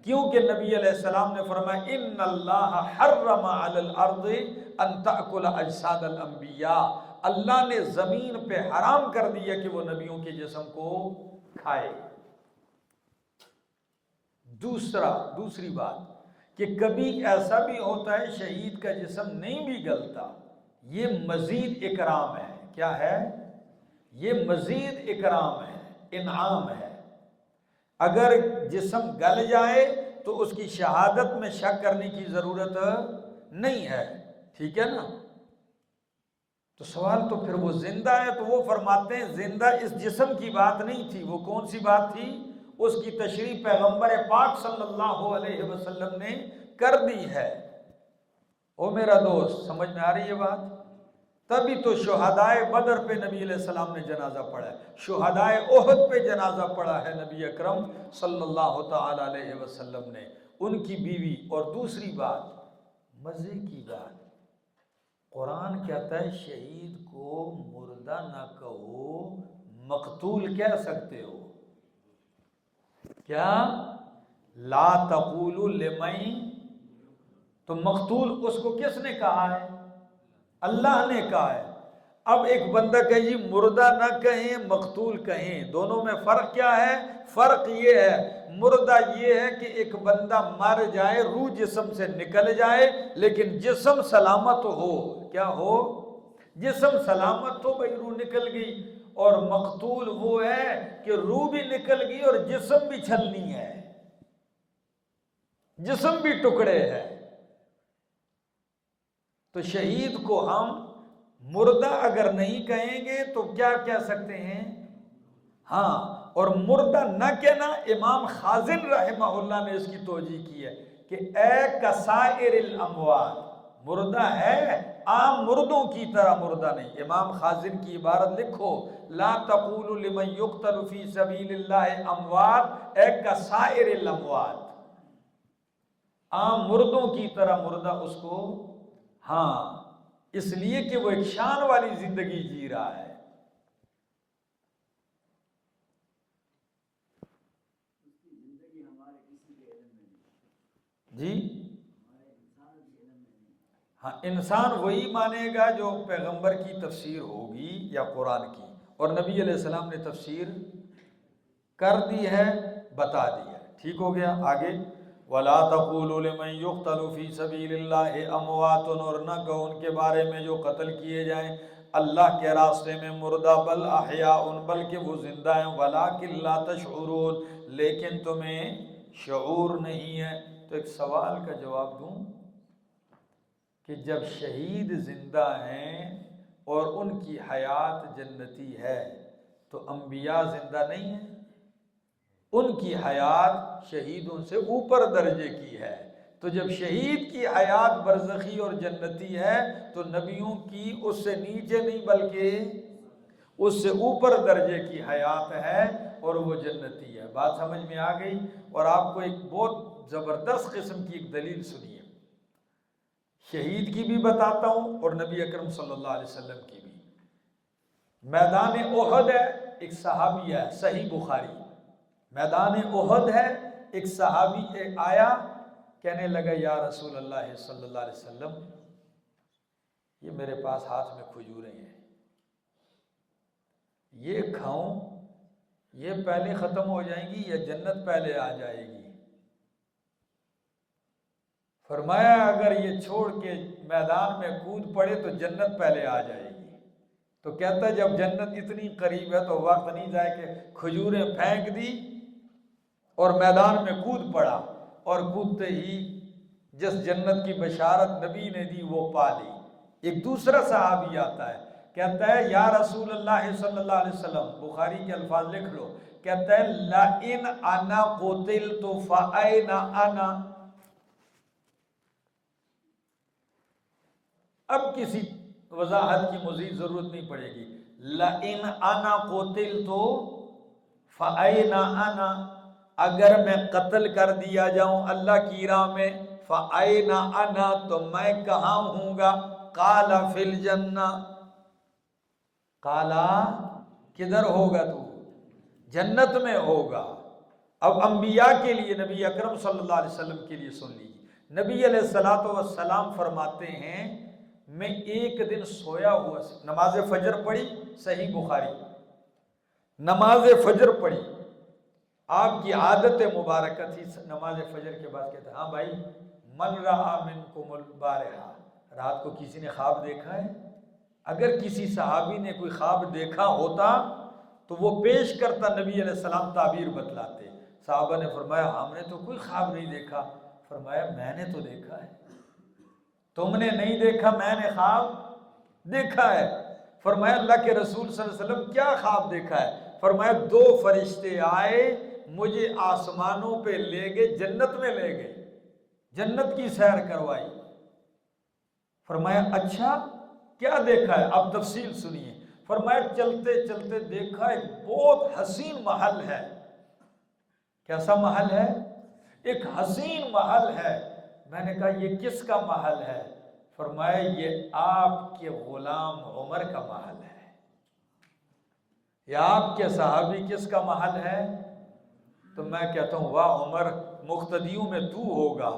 Speaker 1: کیونکہ نبی علیہ السلام نے فرمایا ان اللہ حرم علی الارض ان تأکل اجساد الانبیاء، اللہ نے زمین پہ حرام کر دیا کہ وہ نبیوں کے جسم کو کھائے. دوسری بات کہ کبھی ایسا بھی ہوتا ہے شہید کا جسم نہیں بھی گلتا، یہ مزید اکرام ہے. کیا ہے؟ یہ مزید اکرام ہے، انعام ہے. اگر جسم گل جائے تو اس کی شہادت میں شک کرنے کی ضرورت نہیں ہے. ٹھیک ہے نا؟ تو سوال تو پھر وہ زندہ ہے، تو وہ فرماتے ہیں زندہ اس جسم کی بات نہیں تھی. وہ کون سی بات تھی؟ اس کی تشریح پیغمبر پاک صلی اللہ علیہ وسلم نے کر دی ہے. او میرا دوست، سمجھ میں آ رہی ہے بات؟ تبھی تو شہدائے بدر پہ نبی علیہ السلام نے جنازہ پڑھا ہے، شہدائے احد پہ جنازہ پڑھا ہے نبی اکرم صلی اللہ تعالی علیہ وسلم نے، ان کی بیوی. اور دوسری بات، مزے کی بات، قرآن کہتا ہے شہید کو مردہ نہ کہو، مقتول کہہ سکتے ہو. کیا؟ لا تقولوا لمن، تو مقتول اس کو کس نے کہا ہے؟ اللہ نے کہا ہے. اب ایک بندہ کہ جی مردہ نہ کہیں مقتول کہیں، دونوں میں فرق کیا ہے؟ فرق یہ ہے مردہ یہ ہے کہ ایک بندہ مر جائے، روح جسم سے نکل جائے لیکن جسم سلامت ہو. کیا ہو؟ جسم سلامت ہو، بھئی روح نکل گئی. اور مقتول وہ ہے کہ روح بھی نکل گئی اور جسم بھی چھلنی ہے، جسم بھی ٹکڑے ہے. تو شہید کو ہم مردہ اگر نہیں کہیں گے تو کیا کہہ سکتے ہیں؟ ہاں. اور مردہ نہ کہنا، امام خازن رحمہ اللہ نے اس کی توجیہ کی ہے کہ اے کسائر الاموات، مردہ ہے عام مردوں کی طرح مردہ نہیں. امام خازن کی عبارت لکھو، لا تقولوا لمن يقتل فی سبیل اللہ اموات، اے کسائر الاموات، عام مردوں کی طرح مردہ اس کو، ہاں، اس لیے کہ وہ ایک شان والی زندگی جی رہا ہے. جی ہاں، انسان وہی مانے گا جو پیغمبر کی تفسیر ہوگی یا قرآن کی، اور نبی علیہ السلام نے تفسیر کر دی ہے، بتا دی ہے. ٹھیک ہو گیا؟ آگے وَلَا تَقُولُوا لِمَنْ يُقْتَلُ فِي سَبِيلِ اللَّهِ أَمْوَاتٌ، اور نہ کہو ان کے بارے میں جو قتل کیے جائیں اللہ کے راستے میں مردہ، بل احیاء، بلکہ وہ زندہ ہیں، وَلَٰكِن لَا تَشْعُرُونَ، لیکن تمہیں شعور نہیں ہے. تو ایک سوال کا جواب دوں کہ جب شہید زندہ ہیں اور ان کی حیات جنتی ہے تو انبیاء زندہ نہیں ہیں؟ ان کی حیات شہیدوں سے اوپر درجے کی ہے. تو جب شہید کی حیات برزخی اور جنتی ہے تو نبیوں کی اس سے نیچے نہیں بلکہ اس سے اوپر درجے کی حیات ہے اور وہ جنتی ہے. بات سمجھ میں آ گئی؟ اور آپ کو ایک بہت زبردست قسم کی ایک دلیل سنیے، شہید کی بھی بتاتا ہوں اور نبی اکرم صلی اللہ علیہ وسلم کی بھی. میدان احد ہے، ایک صحابی ہے، صحیح بخاری، میدان احد ہے، ایک صحابی آیا، کہنے لگا یا رسول اللہ صلی اللہ علیہ وسلم، یہ میرے پاس ہاتھ میں کھجوریں ہیں، یہ کھاؤں، یہ پہلے ختم ہو جائیں گی یا جنت پہلے آ جائے گی؟ فرمایا اگر یہ چھوڑ کے میدان میں کود پڑے تو جنت پہلے آ جائے گی. تو کہتا ہے جب جنت اتنی قریب ہے تو وقت نہیں جائے کہ کھجوریں پھینک دی اور میدان میں کود پڑا، اور کودتے ہی جس جنت کی بشارت نبی نے دی وہ پا لی. ایک دوسرا صحابی آتا ہے، کہتا ہے یا رسول اللہ صلی اللہ علیہ وسلم، بخاری کے الفاظ لکھ لو، کہتا ہے لَإِنْ أَنَا قُتِلْتُ فَأَيْنَ أَنَا. اب کسی وضاحت کی مزید ضرورت نہیں پڑے گی. لَإِنْ أَنَا قُتِلْتُ فَأَيْنَ أَنَا، اگر میں قتل کر دیا جاؤں اللہ کی راہ میں، فَأَيْنَ أَنَا تو میں کہاں ہوں گا؟ قَالَ فِي الْجَنَّةِ، قَالَ کدھر ہوگا تو؟ جنت میں ہوگا. اب انبیاء کے لیے، نبی اکرم صلی اللہ علیہ وسلم کے لیے سن لیجیے، نبی علیہ الصلوۃ والسلام فرماتے ہیں میں ایک دن سویا ہوا، نماز فجر پڑھی، صحیح بخاری، نماز فجر پڑھی، آپ کی عادت مبارکہ تھی نماز فجر کے بعد کہتے ہیں ہاں بھائی من رأى منکم البارحہ، رات کو کسی نے خواب دیکھا ہے؟ اگر کسی صحابی نے کوئی خواب دیکھا ہوتا تو وہ پیش کرتا، نبی علیہ السلام تعبیر بتلاتے. صحابہ نے فرمایا ہم نے تو کوئی خواب نہیں دیکھا. فرمایا میں نے تو دیکھا ہے. تم نے نہیں دیکھا، میں نے خواب دیکھا ہے. فرمایا اللہ کے رسول صلی اللہ علیہ وسلم کیا خواب دیکھا ہے؟ فرمایا دو فرشتے آئے مجھے آسمانوں پہ لے گئے، جنت میں لے گئے، جنت کی سیر کروائی. فرمایا اچھا کیا دیکھا ہے؟ اب تفصیل سنیے. فرمایا چلتے چلتے دیکھا ایک بہت حسین محل ہے. کیسا محل ہے؟ ایک حسین محل ہے. میں نے کہا یہ کس کا محل ہے؟ فرمایا یہ آپ کے غلام عمر کا محل ہے. یہ آپ کے صحابی کس کا محل ہے؟ تو میں کہتا ہوں واہ عمر، مقتدیوں میں تو ہوگا،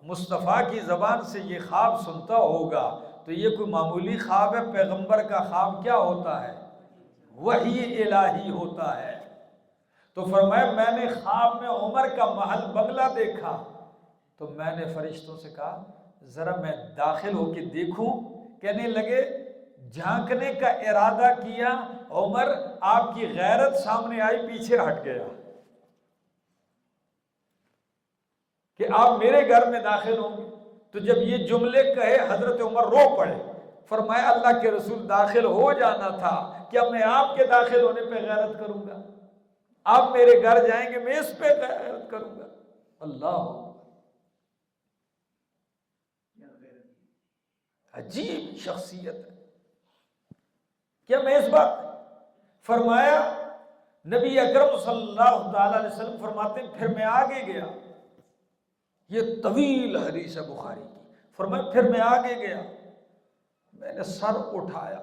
Speaker 1: مصطفیٰ کی زبان سے یہ خواب سنتا ہوگا، تو یہ کوئی معمولی خواب ہے؟ پیغمبر کا خواب کیا ہوتا ہے؟ وحی الہی ہوتا ہے. تو فرمایا میں نے خواب میں عمر کا محل بنگلہ دیکھا. تو میں نے فرشتوں سے کہا ذرا میں داخل ہو کے دیکھوں. کہنے لگے جھانکنے کا ارادہ کیا، عمر آپ کی غیرت سامنے آئی، پیچھے ہٹ گیا کہ آپ میرے گھر میں داخل ہوں گے. تو جب یہ جملے کہے حضرت عمر رو پڑے. فرمایا اللہ کے رسول داخل ہو جانا تھا، کیا میں آپ کے داخل ہونے پہ غیرت کروں گا؟ آپ میرے گھر جائیں گے میں اس پہ غیرت کروں گا؟ اللہ، عجیب شخصیت ہے. کیا میں اس بات؟ فرمایا نبی اکرم صلی اللہ تعالی علیہ وسلم فرماتے ہیں پھر میں آگے گیا. یہ طویل حدیث ہے بخاری کی. فرمایا پھر میں آگے گیا، میں نے سر اٹھایا،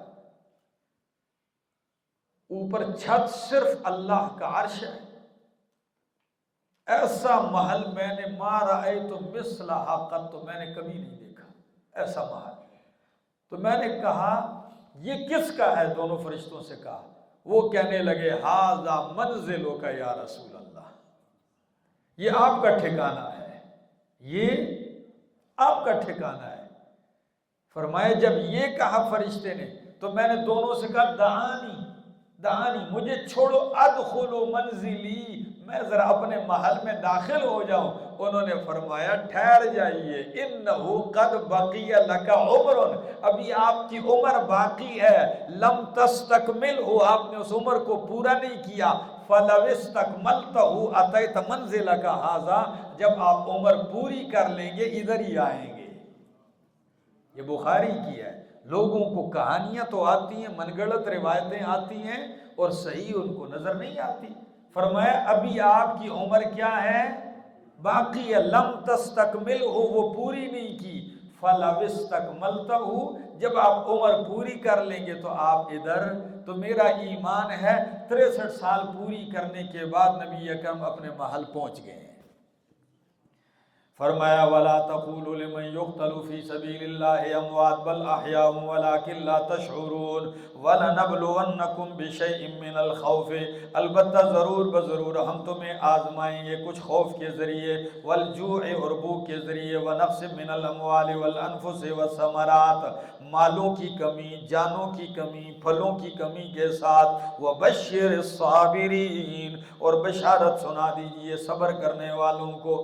Speaker 1: اوپر چھت صرف اللہ کا عرش ہے. ایسا محل میں نے ما رأیت مثلھا قط، تو میں نے کبھی نہیں دیکھا ایسا محل. تو میں نے کہا یہ کس کا ہے؟ دونوں فرشتوں سے کہا. وہ کہنے لگے ھذا منزلک یا رسول اللہ، یہ آپ کا ٹھکانہ ہے، یہ آپ کا ٹھکانہ ہے. فرمایا جب یہ کہا فرشتے نے تو میں نے دونوں سے کہا دعانی، مجھے چھوڑو، ادخلوا منزلی، میں ذرا اپنے محل میں داخل ہو جاؤں. انہوں نے فرمایا ٹھہر جائیے، انہ قد بقی لک عمر، ابھی آپ کی عمر باقی ہے، لم تستکملہ، آپ نے اس عمر کو پورا نہیں کیا. فلو استکملتہ اتیت منزلک ھذا، جب آپ عمر پوری کر لیں گے ادھر ہی آئیں گے. یہ بخاری کی ہے. لوگوں کو کہانیاں تو آتی ہیں، من گڑت روایتیں آتی ہیں اور صحیح ان کو نظر نہیں آتی. فرمایا ابھی آپ کی عمر کیا ہے؟ باقی ہے. لم تستکملہ، وہ پوری نہیں کی. فلو استکملتہ، جب آپ عمر پوری کر لیں گے تو آپ ادھر. تو میرا ایمان ہے 63 سال پوری کرنے کے بعد نبی اکرم اپنے محل پہنچ گئے ہیں. فرمایا ولا تقولوا لمن يقتل في سبيل الله اموات بل احياء ولكن لا تشعرون ولنبلونكم بشيء من الخوف، البتہ ضرور بضرور ہم تمہیں آزمائیں گے کچھ خوف کے ذریعے، والجوع اور بھوک کے ذریعے، ونقص من الاموال والانفس والثمرات مالوں کی کمی، جانوں کی کمی، پھلوں کی کمی کے ساتھ، وبشر الصابرین اور بشارت سنا دیجئے صبر کرنے والوں کو۔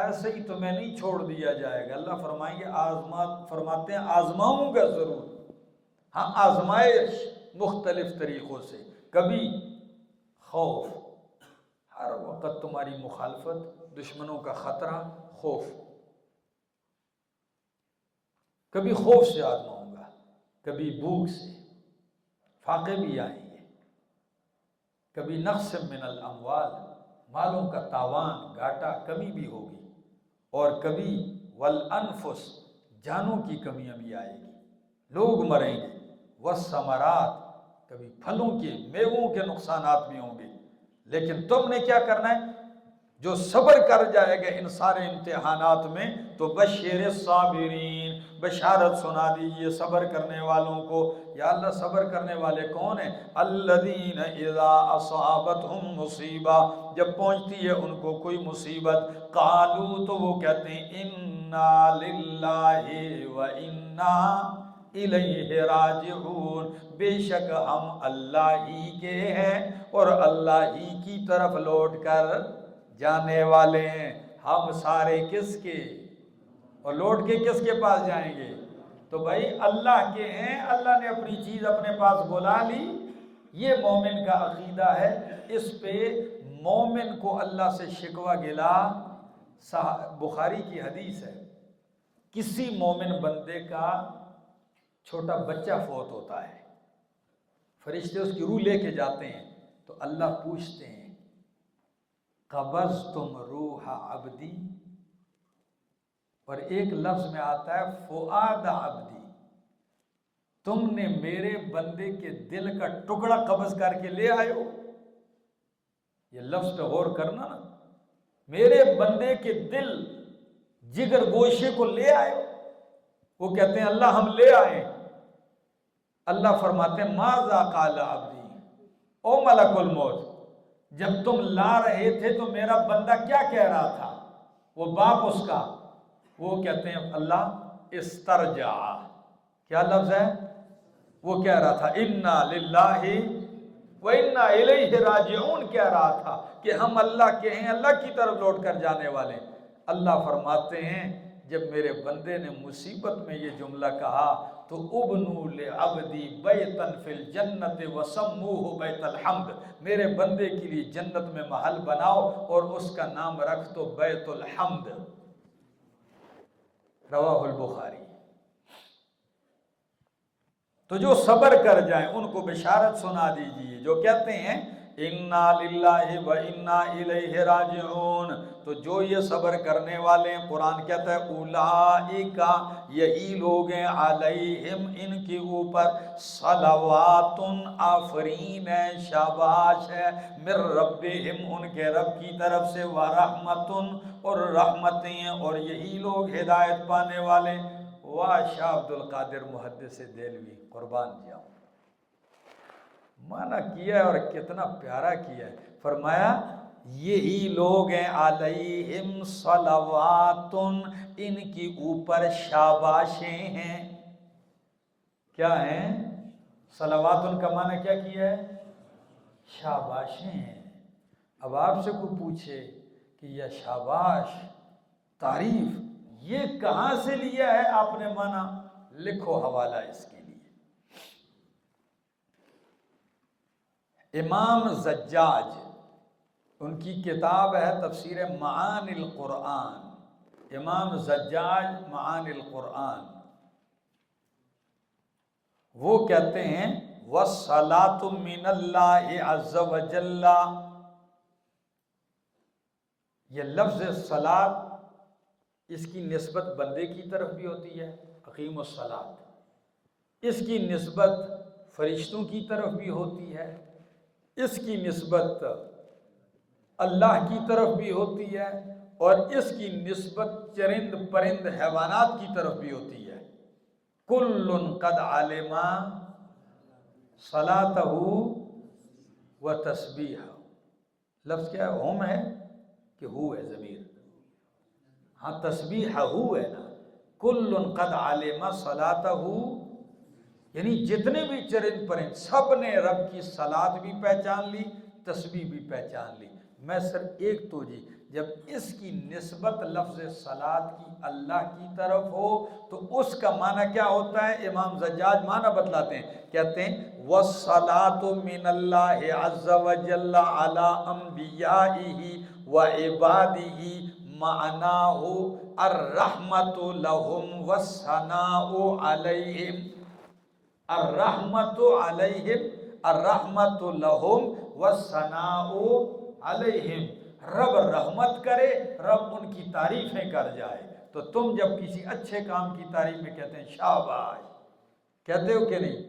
Speaker 1: ایسے ہی تمہیں نہیں چھوڑ دیا جائے گا، اللہ فرمائیں گے فرماتے ہیں آزماؤں گا ضرور، ہاں آزمائش مختلف طریقوں سے، کبھی خوف، ہر وقت تمہاری مخالفت، دشمنوں کا خطرہ، خوف، کبھی خوف سے آزماؤں گا، کبھی بھوک سے، فاقے بھی آئیں گے، کبھی نقص من الاموال مالوں کا تاوان، گھاٹا، کمی بھی ہوگی، اور کبھی والانفس جانوں کی کمیاں بھی آئے گی، لوگ مریں گے، والثمرات کبھی پھلوں کے میووں کے نقصانات بھی ہوں گے، لیکن تم نے کیا کرنا ہے؟ جو صبر کر جائے گا ان سارے امتحانات میں تو بشیر الصابرین، بشارت سنا دیجئے صبر کرنے والوں کو۔ یا اللہ صبر کرنے والے کون ہیں؟ الذین اذا اصابتہم مصیبہ، جب پہنچتی ہے ان کو کوئی مصیبت، قالوا تو وہ کہتے ہیں انا للہ و انا الیہ راجعون، بے شک ہم اللہ ہی کے ہیں اور اللہ ہی کی طرف لوٹ کر جانے والے ہیں۔ ہم سارے کس کے، اور لوٹ کے کس کے پاس جائیں گے؟ تو بھائی اللہ کے ہیں، اللہ نے اپنی چیز اپنے پاس بلا لی، یہ مومن کا عقیدہ ہے۔ اس پہ مومن کو اللہ سے شکوہ گلا، بخاری کی حدیث ہے، کسی مومن بندے کا چھوٹا بچہ فوت ہوتا ہے، فرشتے اس کی روح لے کے جاتے ہیں تو اللہ پوچھتے ہیں قبضتم روح عبدی، اور ایک لفظ میں آتا ہے فؤاد عبدی، تم نے میرے بندے کے دل کا ٹکڑا قبض کر کے لے آئے ہو۔ یہ لفظ پہ غور کرنا نا، میرے بندے کے دل، جگر گوشے کو لے آئے ہو۔ وہ کہتے ہیں اللہ ہم لے آئے۔ اللہ فرماتے ہیں ماذا قال عبدی، او ملک الموت، جب تم لا رہے تھے تو میرا بندہ کیا کہہ رہا تھا؟ وہ باپ اس کا، وہ کہتے ہیں اللہ استرجع، کیا لفظ ہے؟ وہ کہہ رہا تھا انا للہ و انا الیہ راجعون، کہہ رہا تھا کہ ہم اللہ کے ہیں، اللہ کی طرف لوٹ کر جانے والے۔ اللہ فرماتے ہیں جب میرے بندے نے مصیبت میں یہ جملہ کہا تو ابنوا لعبدی بیتا فی الجنت وسموہ بیت الحمد، میرے بندے کے لیے جنت میں محل بناؤ اور اس کا نام رکھ دو بیت الحمد، رواہ البخاری۔ تو جو صبر کر جائیں ان کو بشارت سنا دیجئے، جو کہتے ہیں انا للہ و انا الیہ راجعون، تو جو یہ صبر کرنے والے ہیں، قرآن کہتا ہے اولئک، یہی لوگ ہیں، علیہم ان کے اوپر، صلوات آفرین ہے، شاباش ہے، من ربہم ان کے رب کی طرف سے، ورحمت اور رحمتیں ہیں، اور یہی لوگ ہدایت پانے والے۔ واہ شاہ عبد القادر محدث دہلوی، قربان جاؤں، معنی کیا ہے اور کتنا پیارا کیا ہے۔ فرمایا یہی لوگ ہیں علیہم صلوات، ان کی اوپر شاباشیں ہیں۔ کیا ہیں؟ صلوات کا معنی کیا کیا ہے؟ شاباشیں ہیں۔ اب آپ سے کوئی پوچھے کہ یہ شاباش، تعریف، یہ کہاں سے لیا ہے آپ نے مانا؟ لکھو حوالہ اس کے لیے۔ امام زجاج، ان کی کتاب ہے تفسیر معانی القرآن، امام زجاج معانی القرآن، وہ کہتے ہیں وَالصَّلَاةُ مِنَ اللَّهِ عَزَّ وَجَلَّ، یہ لفظ صلاۃ اس کی نسبت بندے کی طرف بھی ہوتی ہے، اقیم الصلاۃ، اس کی نسبت فرشتوں کی طرف بھی ہوتی ہے، اس کی نسبت اللہ کی طرف بھی ہوتی ہے، اور اس کی نسبت چرند پرند حیوانات کی طرف بھی ہوتی ہے. کل قد علم صلاتہ و تسبیحہ. لفظ کیا ہے؟ ہم ہے کہ ہو ہے ضمیر؟ ہاں تسبیحہ ہے نا. کل قد علم صلاتہ، یعنی جتنے بھی چرند پرند سب نے رب کی صلات بھی پہچان لی، تسبیح بھی پہچان لی. میں صرف ایک توجہ، جب اس کی نسبت لفظ صلات کی اللہ کی طرف ہو تو اس کا معنی کیا ہوتا ہے؟ امام زجاج معنی بتلاتے ہیں، کہتے ہیں وَالصَّلَاةُ مِنَ اللَّهِ عَزَّ وَجَلَّ عَلَىٰ أَنْبِيَائِهِ وَعِبَادِهِ مَعْنَاهُ الرَّحْمَةُ لَهُمْ وَالثَّنَاءُ عَلَيْهِمْ. الرحمت علیہم، الرحمت لہم والثناء علیہم. رب رحمت کرے، رب ان کی تعریفیں کر جائے. تو تم جب کسی اچھے کام کی تعریف میں کہتے ہیں شاباش، کہتے ہو کہ نہیں؟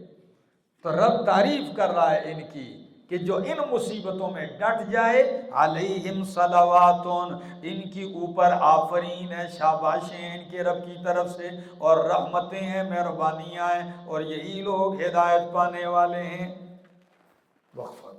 Speaker 1: تو رب تعریف کر رہا ہے ان کی کہ جو ان مصیبتوں میں ڈٹ جائے. علیہم صلواتون، ان کی اوپر آفرین ہے، شاباشیں ہیں ان کے رب کی طرف سے، اور رحمتیں ہیں، مہربانیاں ہیں، اور یہی لوگ ہدایت پانے والے ہیں. وقفہ.